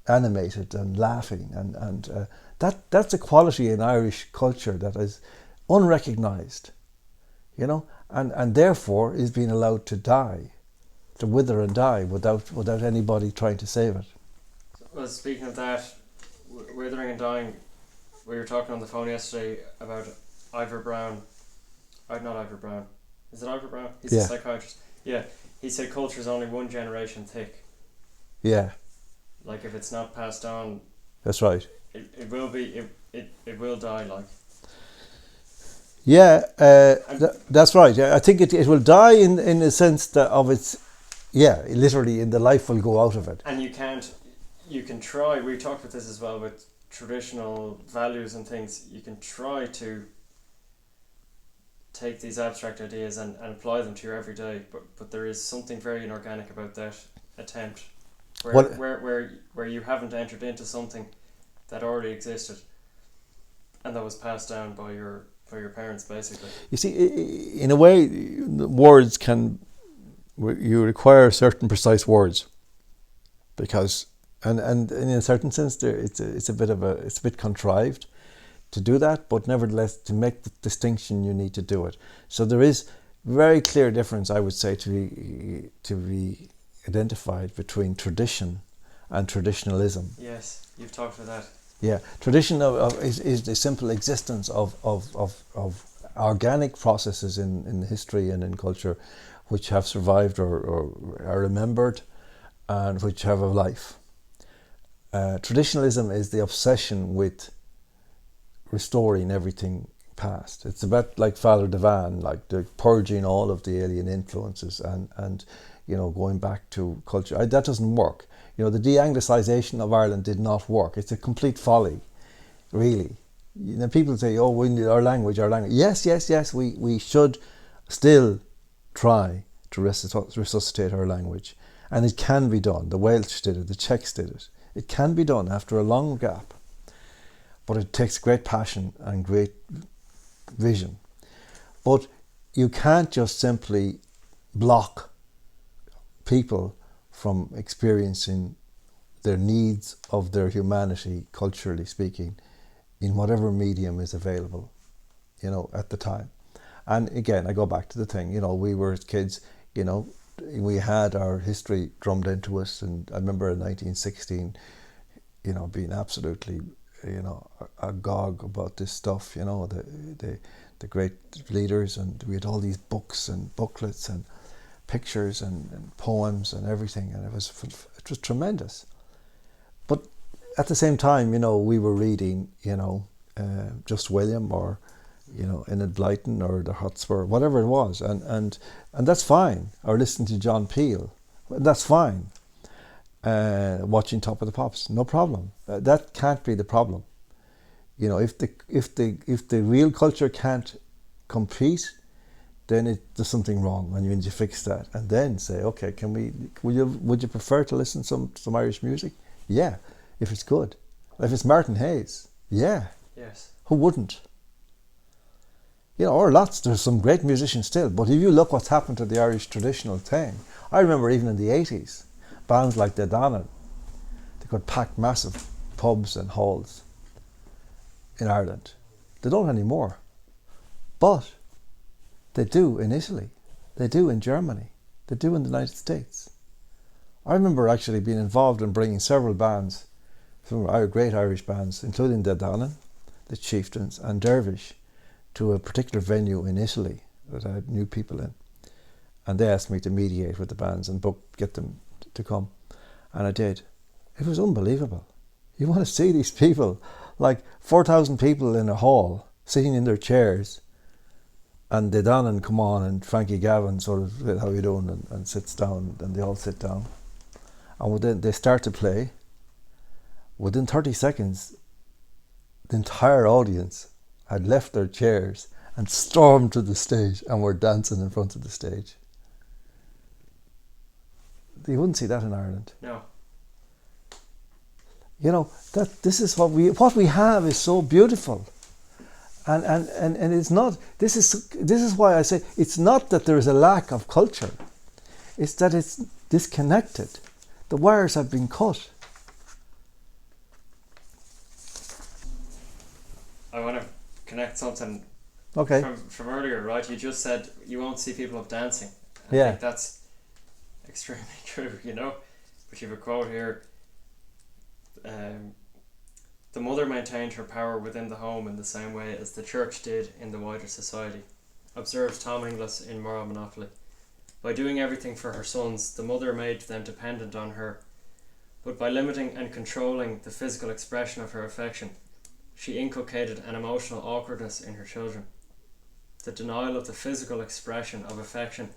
animated and laughing, and that's a quality in Irish culture that is unrecognised, and therefore is being allowed to die, to wither and die without anybody trying to save it. Well, speaking of that, withering and dying, we were talking on the phone yesterday about Ivor Brown. Not Ivor Brown. Is it Ivor Brown? He's a psychiatrist. Yeah. He said culture is only one generation thick. Yeah. Like, if it's not passed on, that's right. It will be. It will die. Like. Yeah, that's right. I think it will die in the sense that of its. Yeah, literally, in the life will go out of it. And you can try. We talked about this as well with traditional values and things. You can try to take these abstract ideas and apply them to your everyday, but there is something very inorganic about that attempt, where you haven't entered into something that already existed and that was passed down by your parents, basically. You see, in a way, words you require certain precise words, because and in a certain sense it's a bit contrived to do that, but nevertheless, to make the distinction, you need to do it. So there is very clear difference, I would say, to be identified between tradition and traditionalism. Yes, you've talked about that. Yeah, tradition is the simple existence of organic processes in history and in culture, which have survived or are remembered, and which have a life. Traditionalism is the obsession with restoring everything past. It's about, like Father Devan, like the purging all of the alien influences and going back to culture. That doesn't work. The de-Anglicisation of Ireland did not work. It's a complete folly, really. People say, "Oh, we need our language." Yes. We should still try to resuscitate our language, and it can be done. The Welsh did it. The Czechs did it. It can be done after a long gap. But it takes great passion and great vision. But you can't just simply block people from experiencing their needs of their humanity, culturally speaking, in whatever medium is available, at the time. And again, I go back to the thing, we were kids, we had our history drummed into us, and I remember in 1916, being absolutely agog about this stuff, the great leaders, and we had all these books and booklets and pictures and poems and everything, and it was tremendous. But at the same time, we were reading, Just William, or Enid Blyton, or the Hotspur, whatever it was, and that's fine. Or listening to John Peel, that's fine. Watching Top of the Pops, no problem. That can't be the problem. If the real culture can't compete, then there's something wrong, and you need to fix that, and then say, okay, would you prefer to listen to some Irish music? Yeah, if it's good. If it's Martin Hayes, yeah. Yes. Who wouldn't? Or there's some great musicians still, but if you look what's happened to the Irish traditional thing, I remember even in the 80s, bands like the Dannon, they could pack massive pubs and halls in Ireland. They don't anymore. But they do in Italy, they do in Germany, they do in the United States. I remember actually being involved in bringing several bands, some great Irish bands, including the Dannon, the Chieftains and Dervish, to a particular venue in Italy that I had new people in. And they asked me to mediate with the bands and get them to come. And I did. It was unbelievable. You want to see these people, like 4,000 people in a hall, sitting in their chairs, and the Dannon come on, and Frankie Gavin sort of said, how you doing, and sits down, and they all sit down. And then they start to play. Within 30 seconds, the entire audience had left their chairs and stormed to the stage and were dancing in front of the stage. You wouldn't see that in Ireland. No. That this is what we have is so beautiful. And it's not, this is why I say it's not that there is a lack of culture. It's that it's disconnected. The wires have been cut. I want to connect something from earlier, right? You just said you won't see people up dancing. I think that's extremely true, But you have a quote here. The mother maintained her power within the home in the same way as the church did in the wider society, observes Tom Inglis in Moral Monopoly. By doing everything for her sons, the mother made them dependent on her, but by limiting and controlling the physical expression of her affection, she inculcated an emotional awkwardness in her children. The denial of the physical expression of affection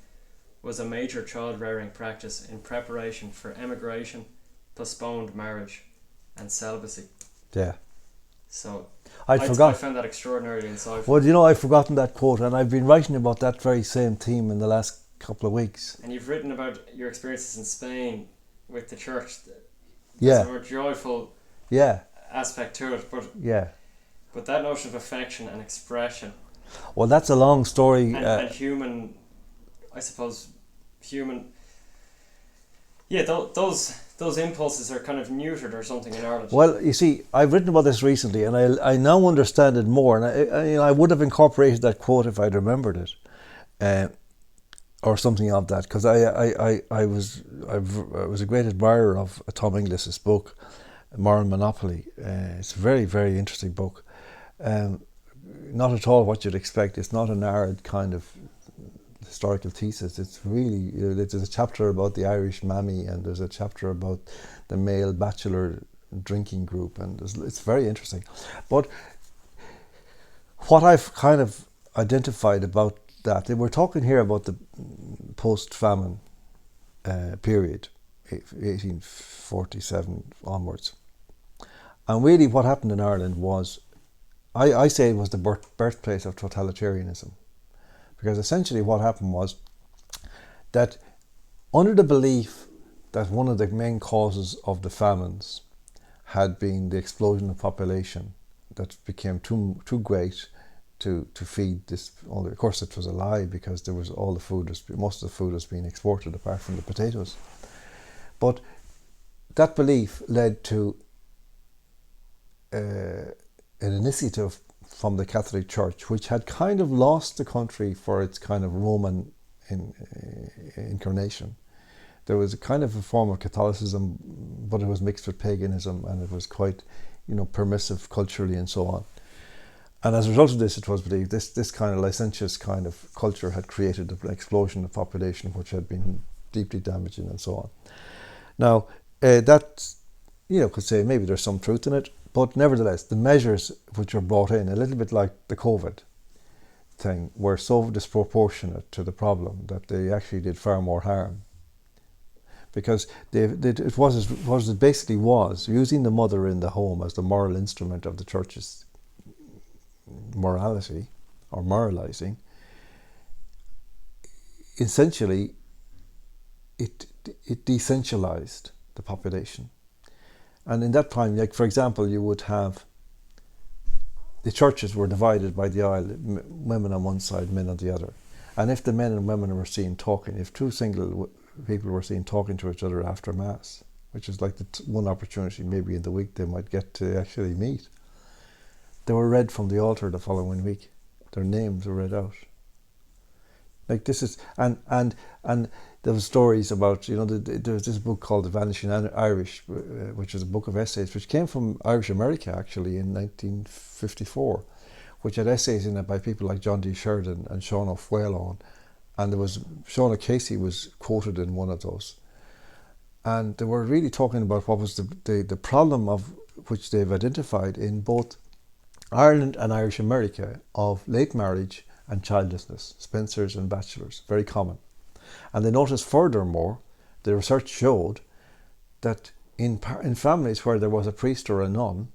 was a major child-rearing practice in preparation for emigration, postponed marriage, and celibacy. Yeah. So I found that extraordinarily insightful. Well, I've forgotten that quote, and I've been writing about that very same theme in the last couple of weeks. And you've written about your experiences in Spain with the church. Yeah. There's a more joyful aspect to it, but that notion of affection and expression. Well, that's a long story. And human, I suppose, human. Yeah, those impulses are kind of neutered or something in Ireland. Well, you see, I've written about this recently, and I now understand it more. And I would have incorporated that quote if I'd remembered it, or something of that, because I was a great admirer of Tom Inglis's book, Moral Monopoly. It's a very, very interesting book. Not at all what you'd expect. It's not an arid kind of historical thesis. It's really, there's a chapter about the Irish mammy, and there's a chapter about the male bachelor drinking group, and it's very interesting. But what I've kind of identified about that, we're talking here about the post-famine period, 1847 onwards. And really what happened in Ireland was, I say it was the birthplace of totalitarianism. Because essentially what happened was that under the belief that one of the main causes of the famines had been the explosion of population that became too great to feed this. Of course it was a lie, because there was most of the food was being exported apart from the potatoes. But that belief led to an initiative from the Catholic Church, which had kind of lost the country for its kind of Roman incarnation. There was a kind of a form of Catholicism, but it was mixed with paganism, and it was quite, permissive culturally and so on. And as a result of this, it was believed this kind of licentious kind of culture had created an explosion of population, which had been deeply damaging and so on. Now, that, could say maybe there's some truth in it, But nevertheless, the measures which were brought in, a little bit like the COVID thing, were so disproportionate to the problem that they actually did far more harm. Because it was it basically was using the mother in the home as the moral instrument of the church's morality or moralizing. Essentially, it deessentialized the population. And in that time, like for example, you would have the churches were divided by the aisle, women on one side, men on the other. And if the men and women were seen talking, if two single people were seen talking to each other after Mass, which is like the one opportunity maybe in the week they might get to actually meet, they were read from the altar the following week. Their names were read out. Like this is, and there were stories about, you know, there's this book called The Vanishing Irish, which is a book of essays, which came from Irish America actually in 1954, which had essays in it by people like John D. Sheridan and Sean O'Whalon, and there was Sean O'Casey was quoted in one of those, and they were really talking about what was the problem of which they've identified in both Ireland and Irish America of late marriage and childlessness, spinsters and bachelors, very common. And they noticed furthermore, the research showed that in families where there was a priest or a nun,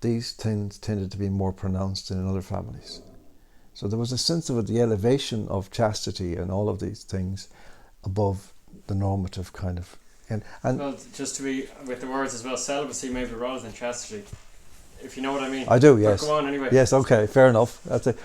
these things tended to be more pronounced than in other families. So there was a sense of the elevation of chastity and all of these things above the normative kind of... And well, just to be with the words as well, celibacy maybe rather than chastity, if you know what I mean. I do, yes. But go on anyway. Yes, okay, fair enough. That's it.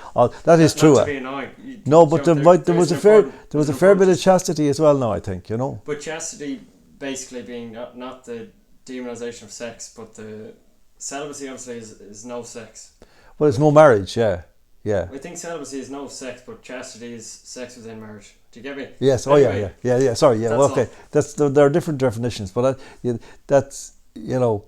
That is true. Not to be annoying. No, but there was a fair bit of chastity as well now, I think, you know. But chastity basically being not the demonization of sex, but the celibacy obviously is no sex. Well, it's no marriage, yeah. I think celibacy is no sex, but chastity is sex within marriage. Do you get me? Yes, anyway, yeah. Sorry, yeah, well, okay. All. There are different definitions, but that's, you know...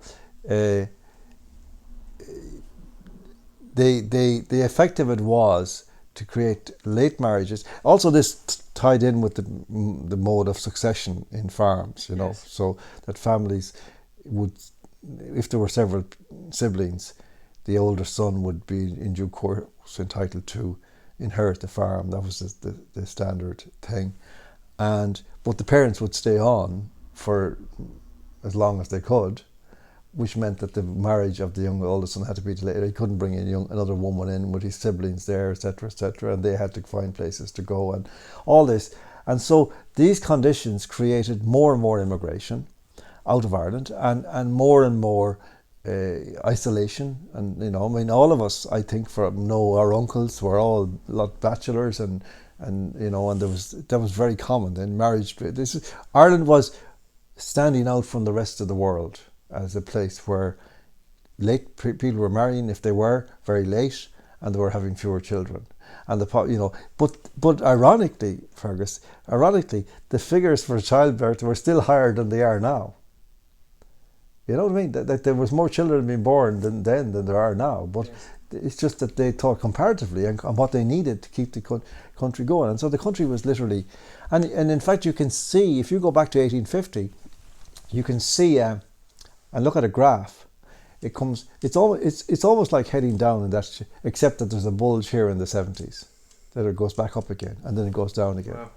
The effect of it was to create late marriages. Also, this tied in with the mode of succession in farms, you know, yes. So that families would, if there were several siblings, the older son would be in due course entitled to inherit the farm. That was the standard thing. But the parents would stay on for as long as they could, which meant that the marriage of the young oldest son had to be delayed. He couldn't bring in another woman in with his siblings there, etc., and they had to find places to go and all this. And so these conditions created more and more immigration out of Ireland and more isolation. And, you know, I mean, all of us, I think, our uncles were all a lot bachelors and you know, and that was very common. Then marriage, Ireland was standing out from the rest of the world as a place where late people were marrying, if they were, very late, and they were having fewer children. And but ironically, Fergus, the figures for childbirth were still higher than they are now. You know what I mean? That there was more children being born than there are now. But yes. It's just that they thought comparatively on what they needed to keep the country going. And so the country was literally, and in fact you can see, if you go back to 1850, you can see and look at a graph. It's almost like heading down in that, except that there's a bulge here in the 70s, that it goes back up again and then it goes down again. Wow.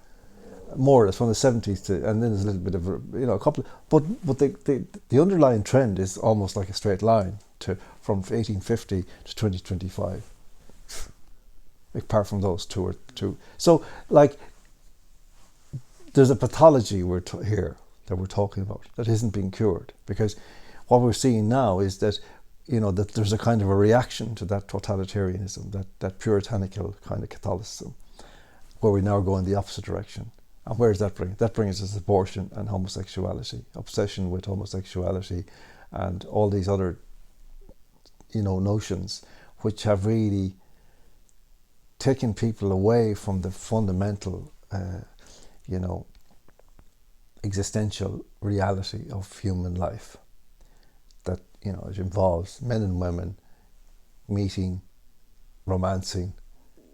More or less from the 70s to, and then there's a little bit of a couple. But the underlying trend is almost like a straight line from 1850 to 2025. Apart from those two. So like, there's a pathology here that we're talking about that isn't being cured, because what we're seeing now is that, you know, that there's a kind of a reaction to that totalitarianism, that puritanical kind of Catholicism, where we now go in the opposite direction. And where does that bring? That brings us abortion and homosexuality, obsession with homosexuality, and all these other, you know, notions which have really taken people away from the fundamental, you know, existential reality of human life. That, you know, it involves men and women meeting, romancing,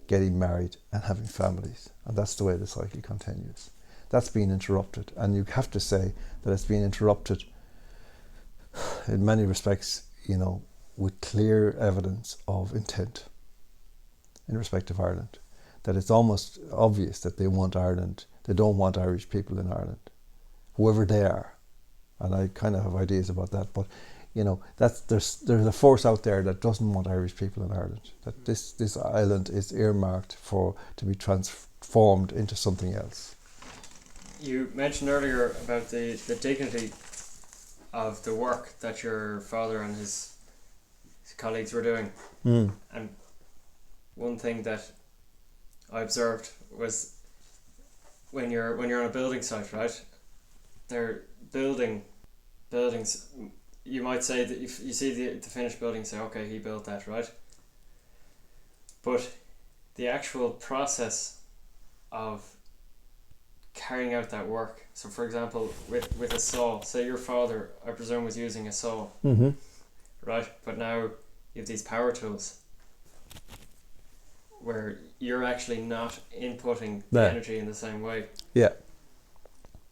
getting married and having families. And that's the way the cycle continues. That's been interrupted. And you have to say that it's been interrupted in many respects, with clear evidence of intent in respect of Ireland. That it's almost obvious that they want Ireland, they don't want Irish people in Ireland, whoever they are. And I kind of have ideas about that, but there's a force out there that doesn't want Irish people in Ireland. That this island is earmarked to be transformed into something else. You mentioned earlier about the dignity of the work that your father and his colleagues were doing. And one thing that I observed was when you're on a building site, right? They're building buildings. You might say that if you see the finished building, say, okay, he built that, right? But the actual process of carrying out that work. So, for example, with a saw, say your father, I presume, was using a saw, right? But now you have these power tools where you're actually not inputting the energy in the same way. Yeah.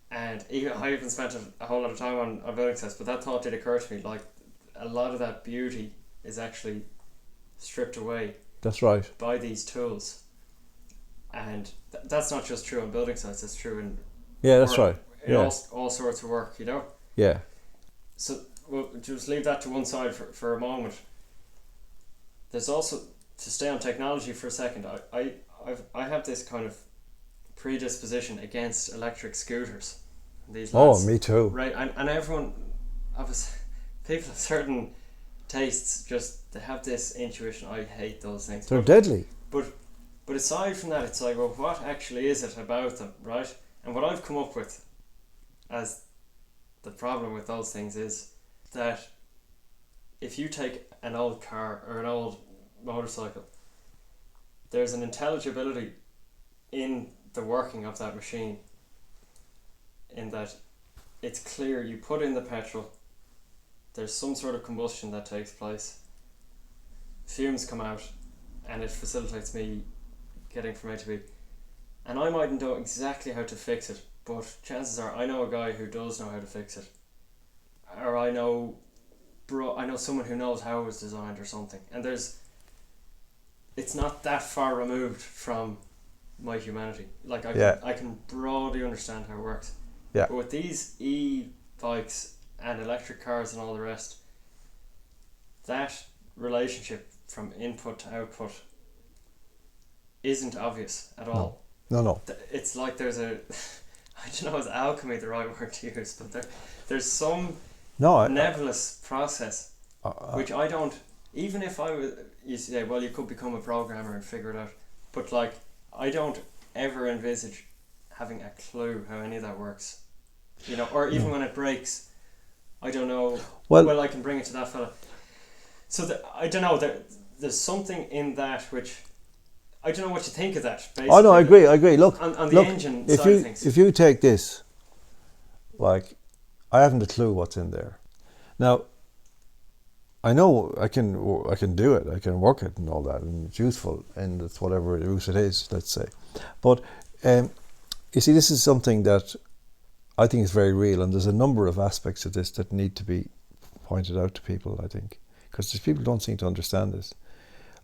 And I haven't spent a whole lot of time on building sites, but that thought did occur to me. Like, a lot of that beauty is actually stripped away. That's right. By these tools. And that's not just true on building sites, it's true in that's right. In all sorts of work, Yeah. So we'll just leave that to one side for a moment. There's also, to stay on technology for a second, I have this kind of predisposition against electric scooters. These lads, me too. Right, and everyone, people of certain tastes, just they have this intuition. I hate those things. They're deadly. But aside from that, it's like, well, what actually is it about them, right? And what I've come up with as the problem with those things is that if you take an old car or an old motorcycle, there's an intelligibility in the working of that machine, in that it's clear you put in the petrol, there's some sort of combustion that takes place, fumes come out, and it facilitates me getting from A to B. And I mightn't know exactly how to fix it, but chances are I know a guy who does know how to fix it, or I know someone who knows how it was designed or something. And it's not that far removed from my humanity. Like I can broadly understand how it works. Yeah. But with these e-bikes and electric cars and all the rest, that relationship from input to output isn't obvious at all. No. It's like there's I don't know, is alchemy the right word to use, but there's some nebulous process which I don't, even if you say, well, you could become a programmer and figure it out, but like, I don't ever envisage having a clue how any of that works, or even when it breaks, I don't know, well, I can bring it to that fella. So I don't know, there's something in that which, I don't know what you think of that, basically. Oh no, I agree. Look, on the engine side of things. If you take this, like, I haven't a clue what's in there. Now, I know I can do it, I can work it and all that, and it's useful, and it's whatever use it is, let's say. But you see, this is something that I think is very real, and there's a number of aspects of this that need to be pointed out to people, I think, because people don't seem to understand this.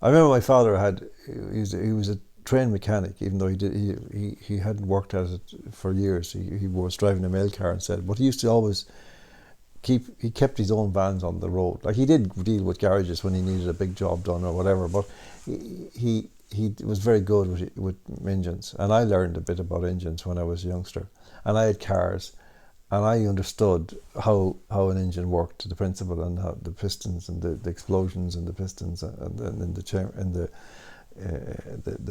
I remember my father he was a trained mechanic, even though he hadn't worked at it for years. He was driving a mail car and said, but he used to always he kept his own vans on the road. Like, he did deal with garages when he needed a big job done or whatever, but he was very good with engines, and I learned a bit about engines when I was a youngster, and I had cars, and I understood how an engine worked, the principle, and how the pistons and the explosions and the pistons and the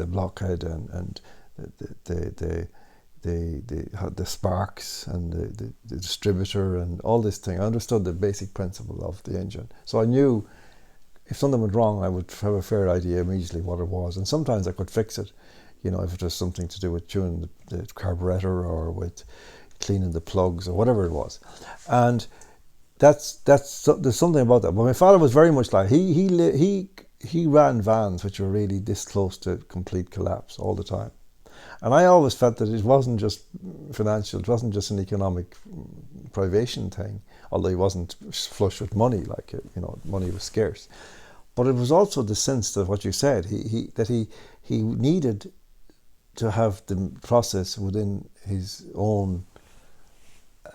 blockhead and the sparks and the distributor and all this thing. I understood the basic principle of the engine, so I knew if something went wrong, I would have a fair idea immediately what it was, and sometimes I could fix it, if it was something to do with tuning the carburetor or with cleaning the plugs or whatever it was. And there's something about that. But my father was very much like, he ran vans which were really this close to complete collapse all the time. And I always felt that it wasn't just financial, it wasn't just an economic privation thing. although he wasn't flush with money, like, money was scarce. But it was also the sense that what you said, he needed to have the process within his own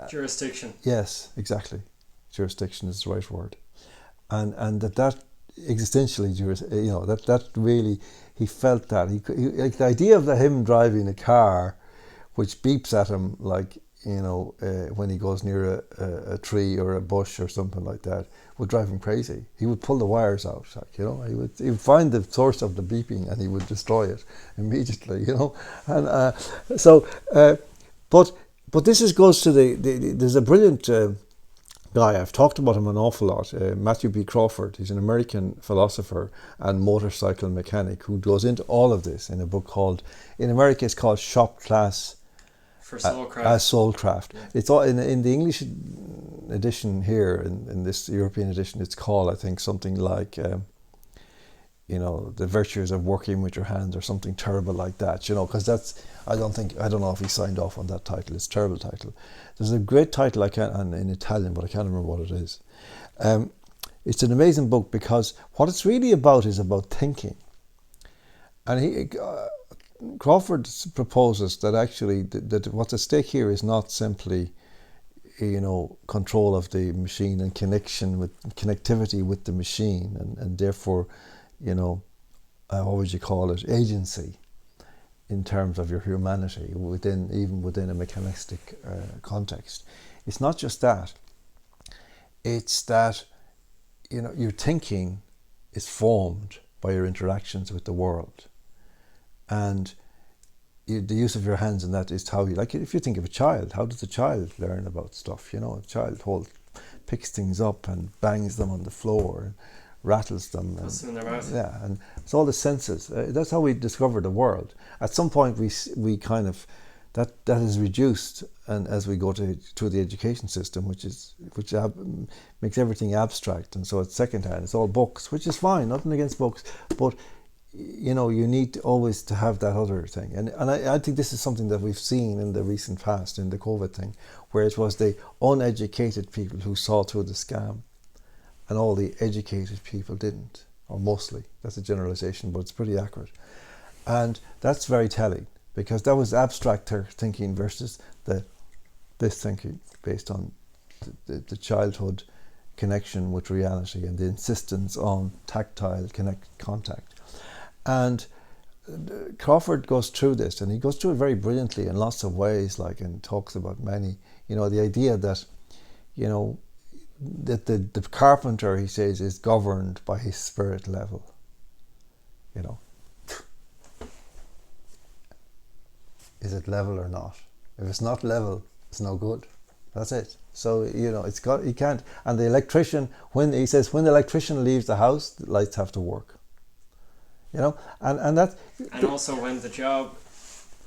jurisdiction. Yes, exactly. Jurisdiction is the right word, and that existentially, that really, he felt that like the idea of him driving a car, which beeps at him like, when he goes near a tree or a bush or something like that, would drive him crazy. He would pull the wires out, like, he would find the source of the beeping and he would destroy it immediately, and but this goes to there's a brilliant guy, I've talked about him an awful lot, Matthew B. Crawford. He's an American philosopher and motorcycle mechanic who goes into all of this in a book called, in America it's called Shop Class for Soulcraft. Soulcraft. Yeah. It's all in the English edition here, in this European edition, it's called, I think, something like the virtues of working with your hands or something terrible like that, because that's, I don't know if he signed off on that title. It's a terrible title. There's a great title in Italian, but I can't remember what it is. It's an amazing book because what it's really about is about thinking. And Crawford proposes that actually that what's at stake here is not simply control of the machine and connectivity with the machine, and therefore what would you call it, agency in terms of your humanity even within a mechanistic context. It's not just that. It's that your thinking is formed by your interactions with the world, and the use of your hands in that is how you, like, if you think of a child, how does a child learn about stuff? A child picks things up and bangs them on the floor and rattles them. Puts them in their mouth. Yeah, and it's all the senses. That's how we discover the world. At some point, we kind of that is reduced, and as we go to the education system, which makes everything abstract, and so it's secondhand. It's all books, which is fine. Nothing against books, but you need always to have that other thing. And I think this is something that we've seen in the recent past, in the COVID thing, where it was the uneducated people who saw through the scam, and all the educated people didn't, or mostly. That's a generalization, but it's pretty accurate. And that's very telling, because that was abstract thinking versus this thinking based on the childhood connection with reality and the insistence on tactile contact. And Crawford goes through this, and he goes through it very brilliantly in lots of ways, and talks about many, the idea that, that the carpenter, he says, is governed by his spirit level. Is it level or not? If it's not level, it's no good. That's it. So, he can't. And the electrician, when the electrician leaves the house, the lights have to work. And that. And also when the job,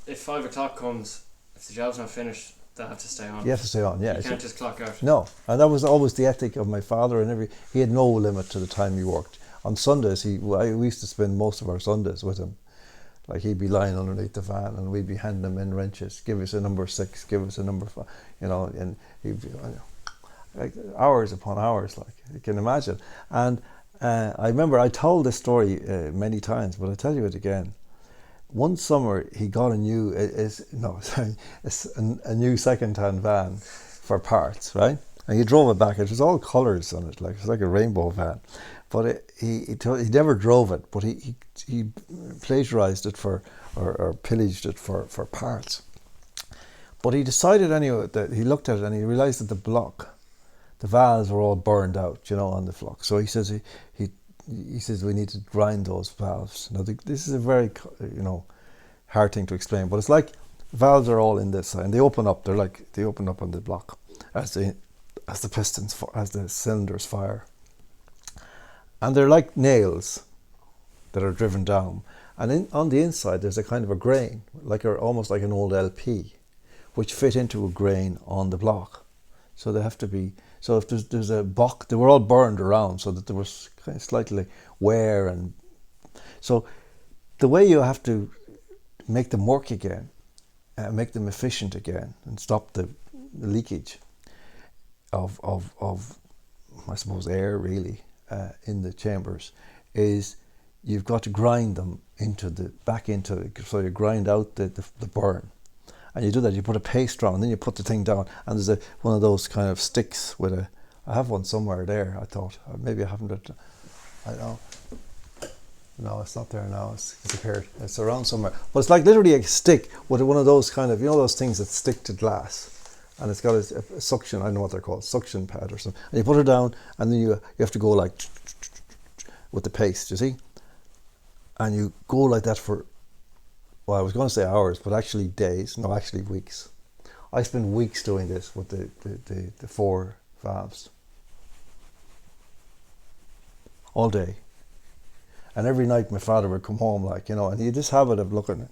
if 5 o'clock comes, if the job's not finished, they have to stay on. You have to stay on, yeah. You can't just clock out. No, and that was always the ethic of my father, and he had no limit to the time he worked. On Sundays, we used to spend most of our Sundays with him. Like, he'd be lying underneath the van, and we'd be handing him in wrenches. Give us a number 6, give us a number 5, and he'd be like hours upon hours, like you can imagine. And I remember I told this story many times, but I'll tell you it again. One summer he got a new second-hand van for parts, right? And he drove it back. It was all colours on it, it was like a rainbow van. But he never drove it, but he plagiarised it or pillaged it for parts. But he decided anyway that he looked at it and he realised that the valves were all burned out, on the flock. So he says he says we need to grind those valves. Now this is a very hard thing to explain, but it's like valves are all in this side and they open up. They open up on the block as the cylinders fire, and they're like nails that are driven down. And on the inside there's a kind of a grain, almost like an old LP, which fit into a grain on the block. So they have to be. So if there's a buck, they were all burned around, so that there was kind of slightly wear, and so the way you have to make them work again, make them efficient again, and stop the leakage of I suppose air really in the chambers is you've got to grind them so you grind out the burn. And you do that, you put a paste around, and then you put the thing down, and there's one of those kind of sticks with I have one somewhere there, I thought. Maybe I haven't, I don't know. No, it's not there now, it's disappeared. It's around somewhere. But it's like literally a stick with one of those kind of, those things that stick to glass. And it's got a suction, I don't know what they're called, suction pad or something. And you put it down, and then you have to go like with the paste, you see? And you go like that for, well, I was going to say hours, but actually days, no, actually weeks. I spent weeks doing this with the 4 valves. All day. And every night my father would come home, and he had this habit of looking.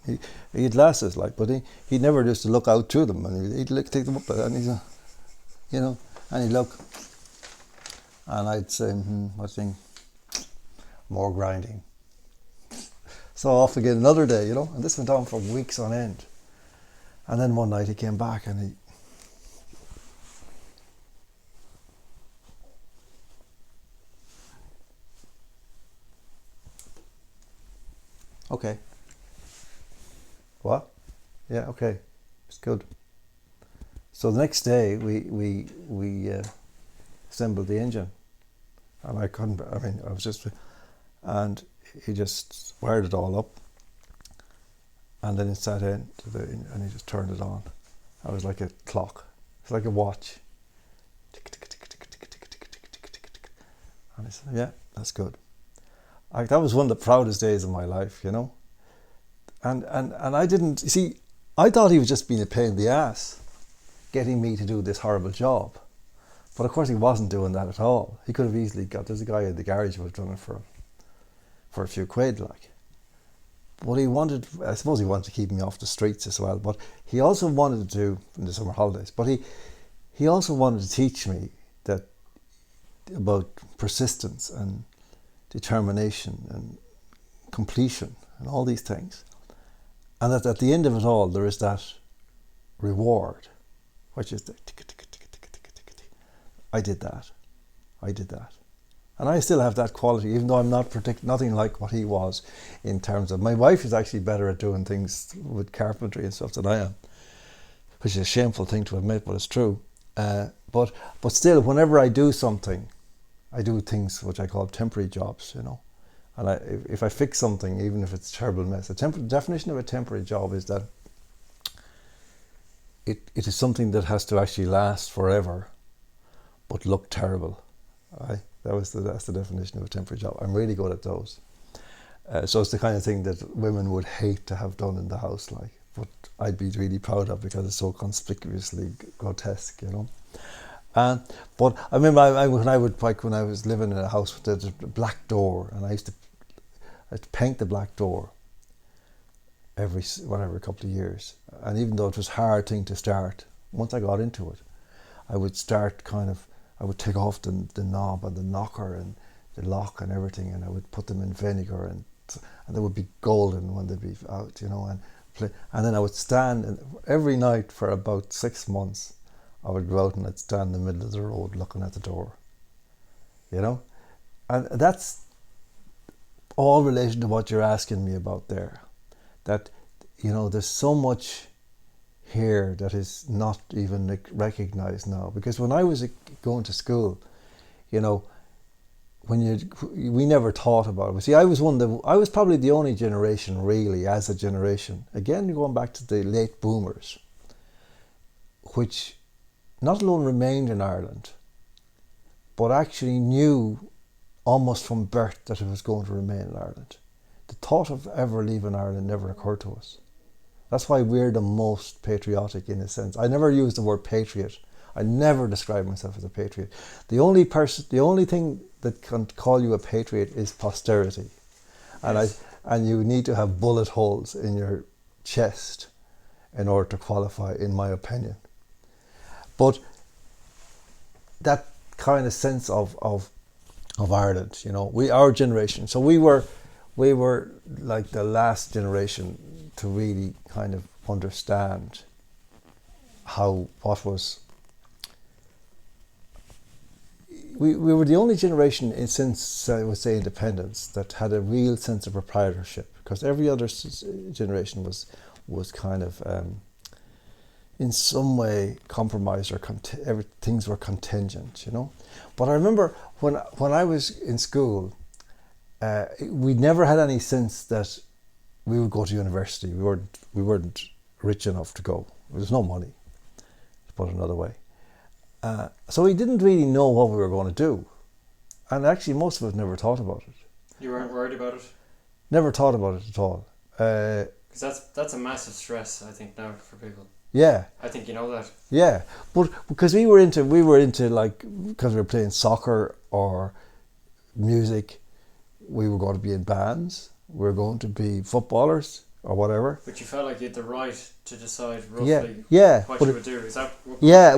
He had glasses, but he never used to look out through them, and he'd take them up, and he'd, and he'd look. And I'd say, I think, more grinding. So off again another day, and this went on for weeks on end. And then one night he came back and he okay. What? Yeah, okay. It's good. So the next day we assembled the engine, and and he just wired it all up, and then it sat in and he just turned it on. It was like a clock. It's like a watch. Tick, tick, tick, tick, tick, tick, tick, tick, tick, tick, tick. And I said, yeah, that's good. That was one of the proudest days of my life, And I didn't, you see, I thought he was just being a pain in the ass, getting me to do this horrible job. But of course he wasn't doing that at all. He could have easily there's a guy in the garage who would have done it for a few quid, But I suppose he wanted to keep me off the streets as well. But he also wanted to do, in the summer holidays, but he also wanted to teach me about persistence and determination and completion and all these things. And that at the end of it all, there is that reward, which is the tick, tick, tick, tick, tick, tick, tick. I did that. And I still have that quality, even though I'm nothing like what he was in terms of, my wife is actually better at doing things with carpentry and stuff than I am, which is a shameful thing to admit, but it's true. But still, whenever I do something, I do things which I call temporary jobs, And if I fix something, even if it's a terrible mess, the definition of a temporary job is that it is something that has to actually last forever, but look terrible. Right? That's the definition of a temporary job. I'm really good at those. So it's the kind of thing that women would hate to have done in the house, but I'd be really proud of because it's so conspicuously grotesque, But I remember when I was living in a house with a black door, and I'd paint the black door every couple of years. And even though it was a hard thing to start, once I got into it, I would start I would take off the knob and the knocker and the lock and everything, and I would put them in vinegar, and they would be golden when they'd be out, and then I would stand, and every night for about 6 months, I would go out and I'd stand in the middle of the road looking at the door, and that's all relation to what you're asking me about there, that, there's so much here that is not even recognized now. Because when I was going to school, we never thought about it. But see, I was probably the only generation really, as a generation, again going back to the late boomers, which not alone remained in Ireland, but actually knew almost from birth that it was going to remain in Ireland. The thought of ever leaving Ireland never occurred to us. That's why we're the most patriotic in a sense. I never use the word patriot. I never describe myself as a patriot. The only thing that can call you a patriot is posterity. Yes. And you need to have bullet holes in your chest in order to qualify, in my opinion. But that kind of sense of Ireland, our generation. So we were like the last generation to really kind of understand what was we were the only generation since, I would say, independence that had a real sense of proprietorship, because every other generation was kind of in some way compromised, or things were contingent, you know. But I remember when I was in school, we never had any sense that we would go to university. We weren't rich enough to go. There was no money, to put it another way. So we didn't really know what we were going to do. And actually most of us never thought about it. You weren't worried about it? Never thought about it at all. Because that's a massive stress, I think, now for people. Yeah. I think you know that. Yeah. But because we were into like, because we were playing soccer or music, we were going to be in bands, we were going to be footballers or whatever. But you felt like you had the right to decide roughly what you would do. Is that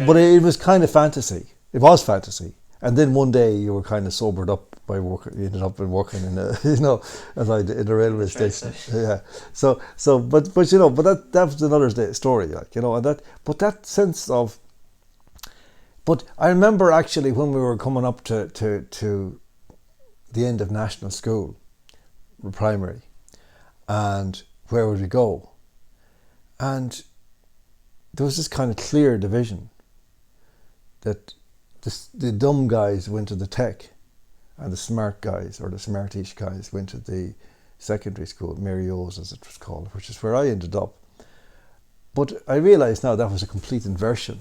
but it was kind of fantasy. It was fantasy. And then one day you were kind of sobered up by work. You ended up working in a, you know, in a railway station. Yeah. So, but you know, but that was another story, like, you know, and that sense of. But I remember actually when we were coming up to the end of national school, primary, and where would we go? And there was this kind of clear division that the dumb guys went to the tech, and the smart guys, or the smartish guys, went to the secondary school, Mary O's as it was called, which is where I ended up. But I realised now that was a complete inversion.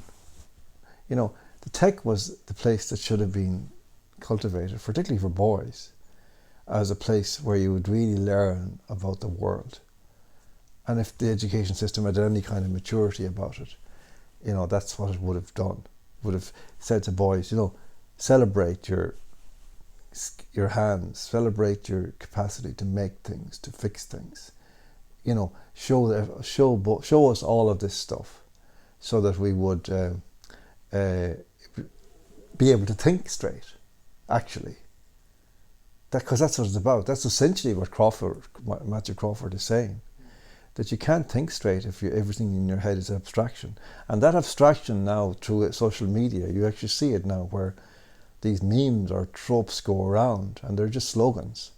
You know, the tech was the place that should have been cultivated, particularly for boys, as a place where you would really learn about the world. And if the education system had any kind of maturity about it, you know, that's what it would have done. It would have said to boys, you know, celebrate your hands, celebrate your capacity to make things, to fix things. You know, show us all of this stuff, so that we would be able to think straight, actually. Because that's what it's about. That's essentially what Matthew Crawford is saying. That you can't think straight if everything in your head is abstraction. And that abstraction now, through social media, you actually see it now, where these memes or tropes go around, and they're just slogans.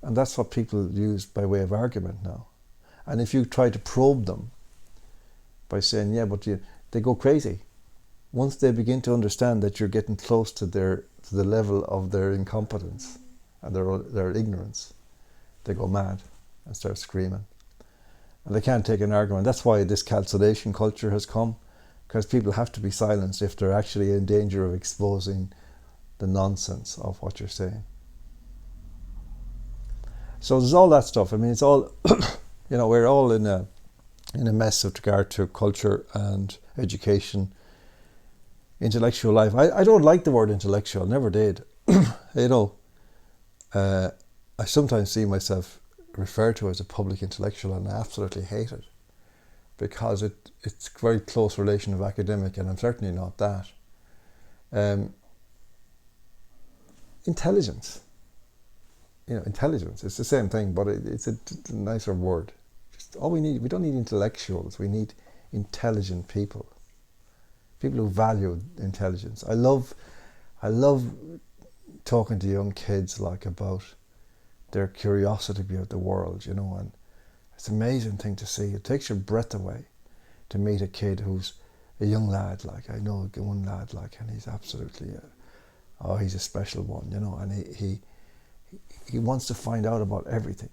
And that's what people use by way of argument now. And if you try to probe them by saying, yeah, but they go crazy. Once they begin to understand that you're getting close to the level of their incompetence and their ignorance, they go mad and start screaming. And they can't take an argument. That's why this cancellation culture has come, because people have to be silenced if they're actually in danger of exposing the nonsense of what you're saying. So there's all that stuff. I mean, it's all, you know, we're all in a mess with regard to culture and education, intellectual life. I don't like the word intellectual, never did. You know, I sometimes see myself referred to as a public intellectual, and I absolutely hate it, because it's a very close relation of academic, and I'm certainly not that. Intelligence, you know, intelligence, it's the same thing, but it's a nicer word. Just all we don't need intellectuals, we need intelligent people who value intelligence. I love talking to young kids, like, about their curiosity about the world, you know, and it's an amazing thing to see. It takes your breath away to meet a kid who's a young lad, like, I know one lad, like, and he's absolutely, he's a special one, you know, and he wants to find out about everything.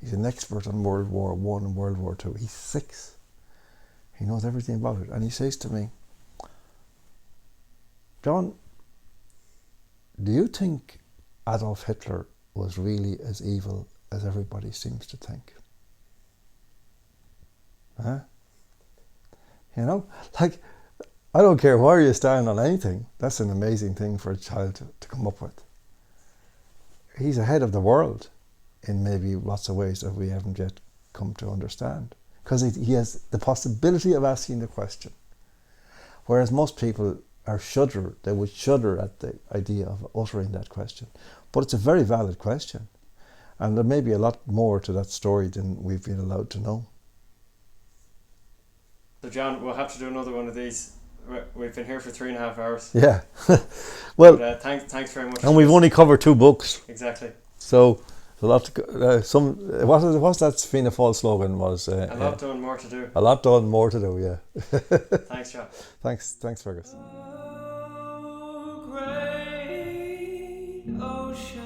He's an expert on World War I and World War II. He's 6. He knows everything about it, and he says to me, John, do you think Adolf Hitler was really as evil as everybody seems to think? Huh? You know, like, I don't care where you stand on anything. That's an amazing thing for a child to come up with. He's ahead of the world in maybe lots of ways that we haven't yet come to understand, because he has the possibility of asking the question, whereas most people they would shudder at the idea of uttering that question. But it's a very valid question, and there may be a lot more to that story than we've been allowed to know. So John, we'll have to do another one of these We've been here for 3.5 hours. Yeah. Well, But, thanks very much. and we've only covered 2 books. Exactly. So a lot to what's that Fianna Fáil slogan was? A lot done, more to do. A lot done, more to do. Yeah. Thanks, John. Thanks, Fergus. Oh, great ocean.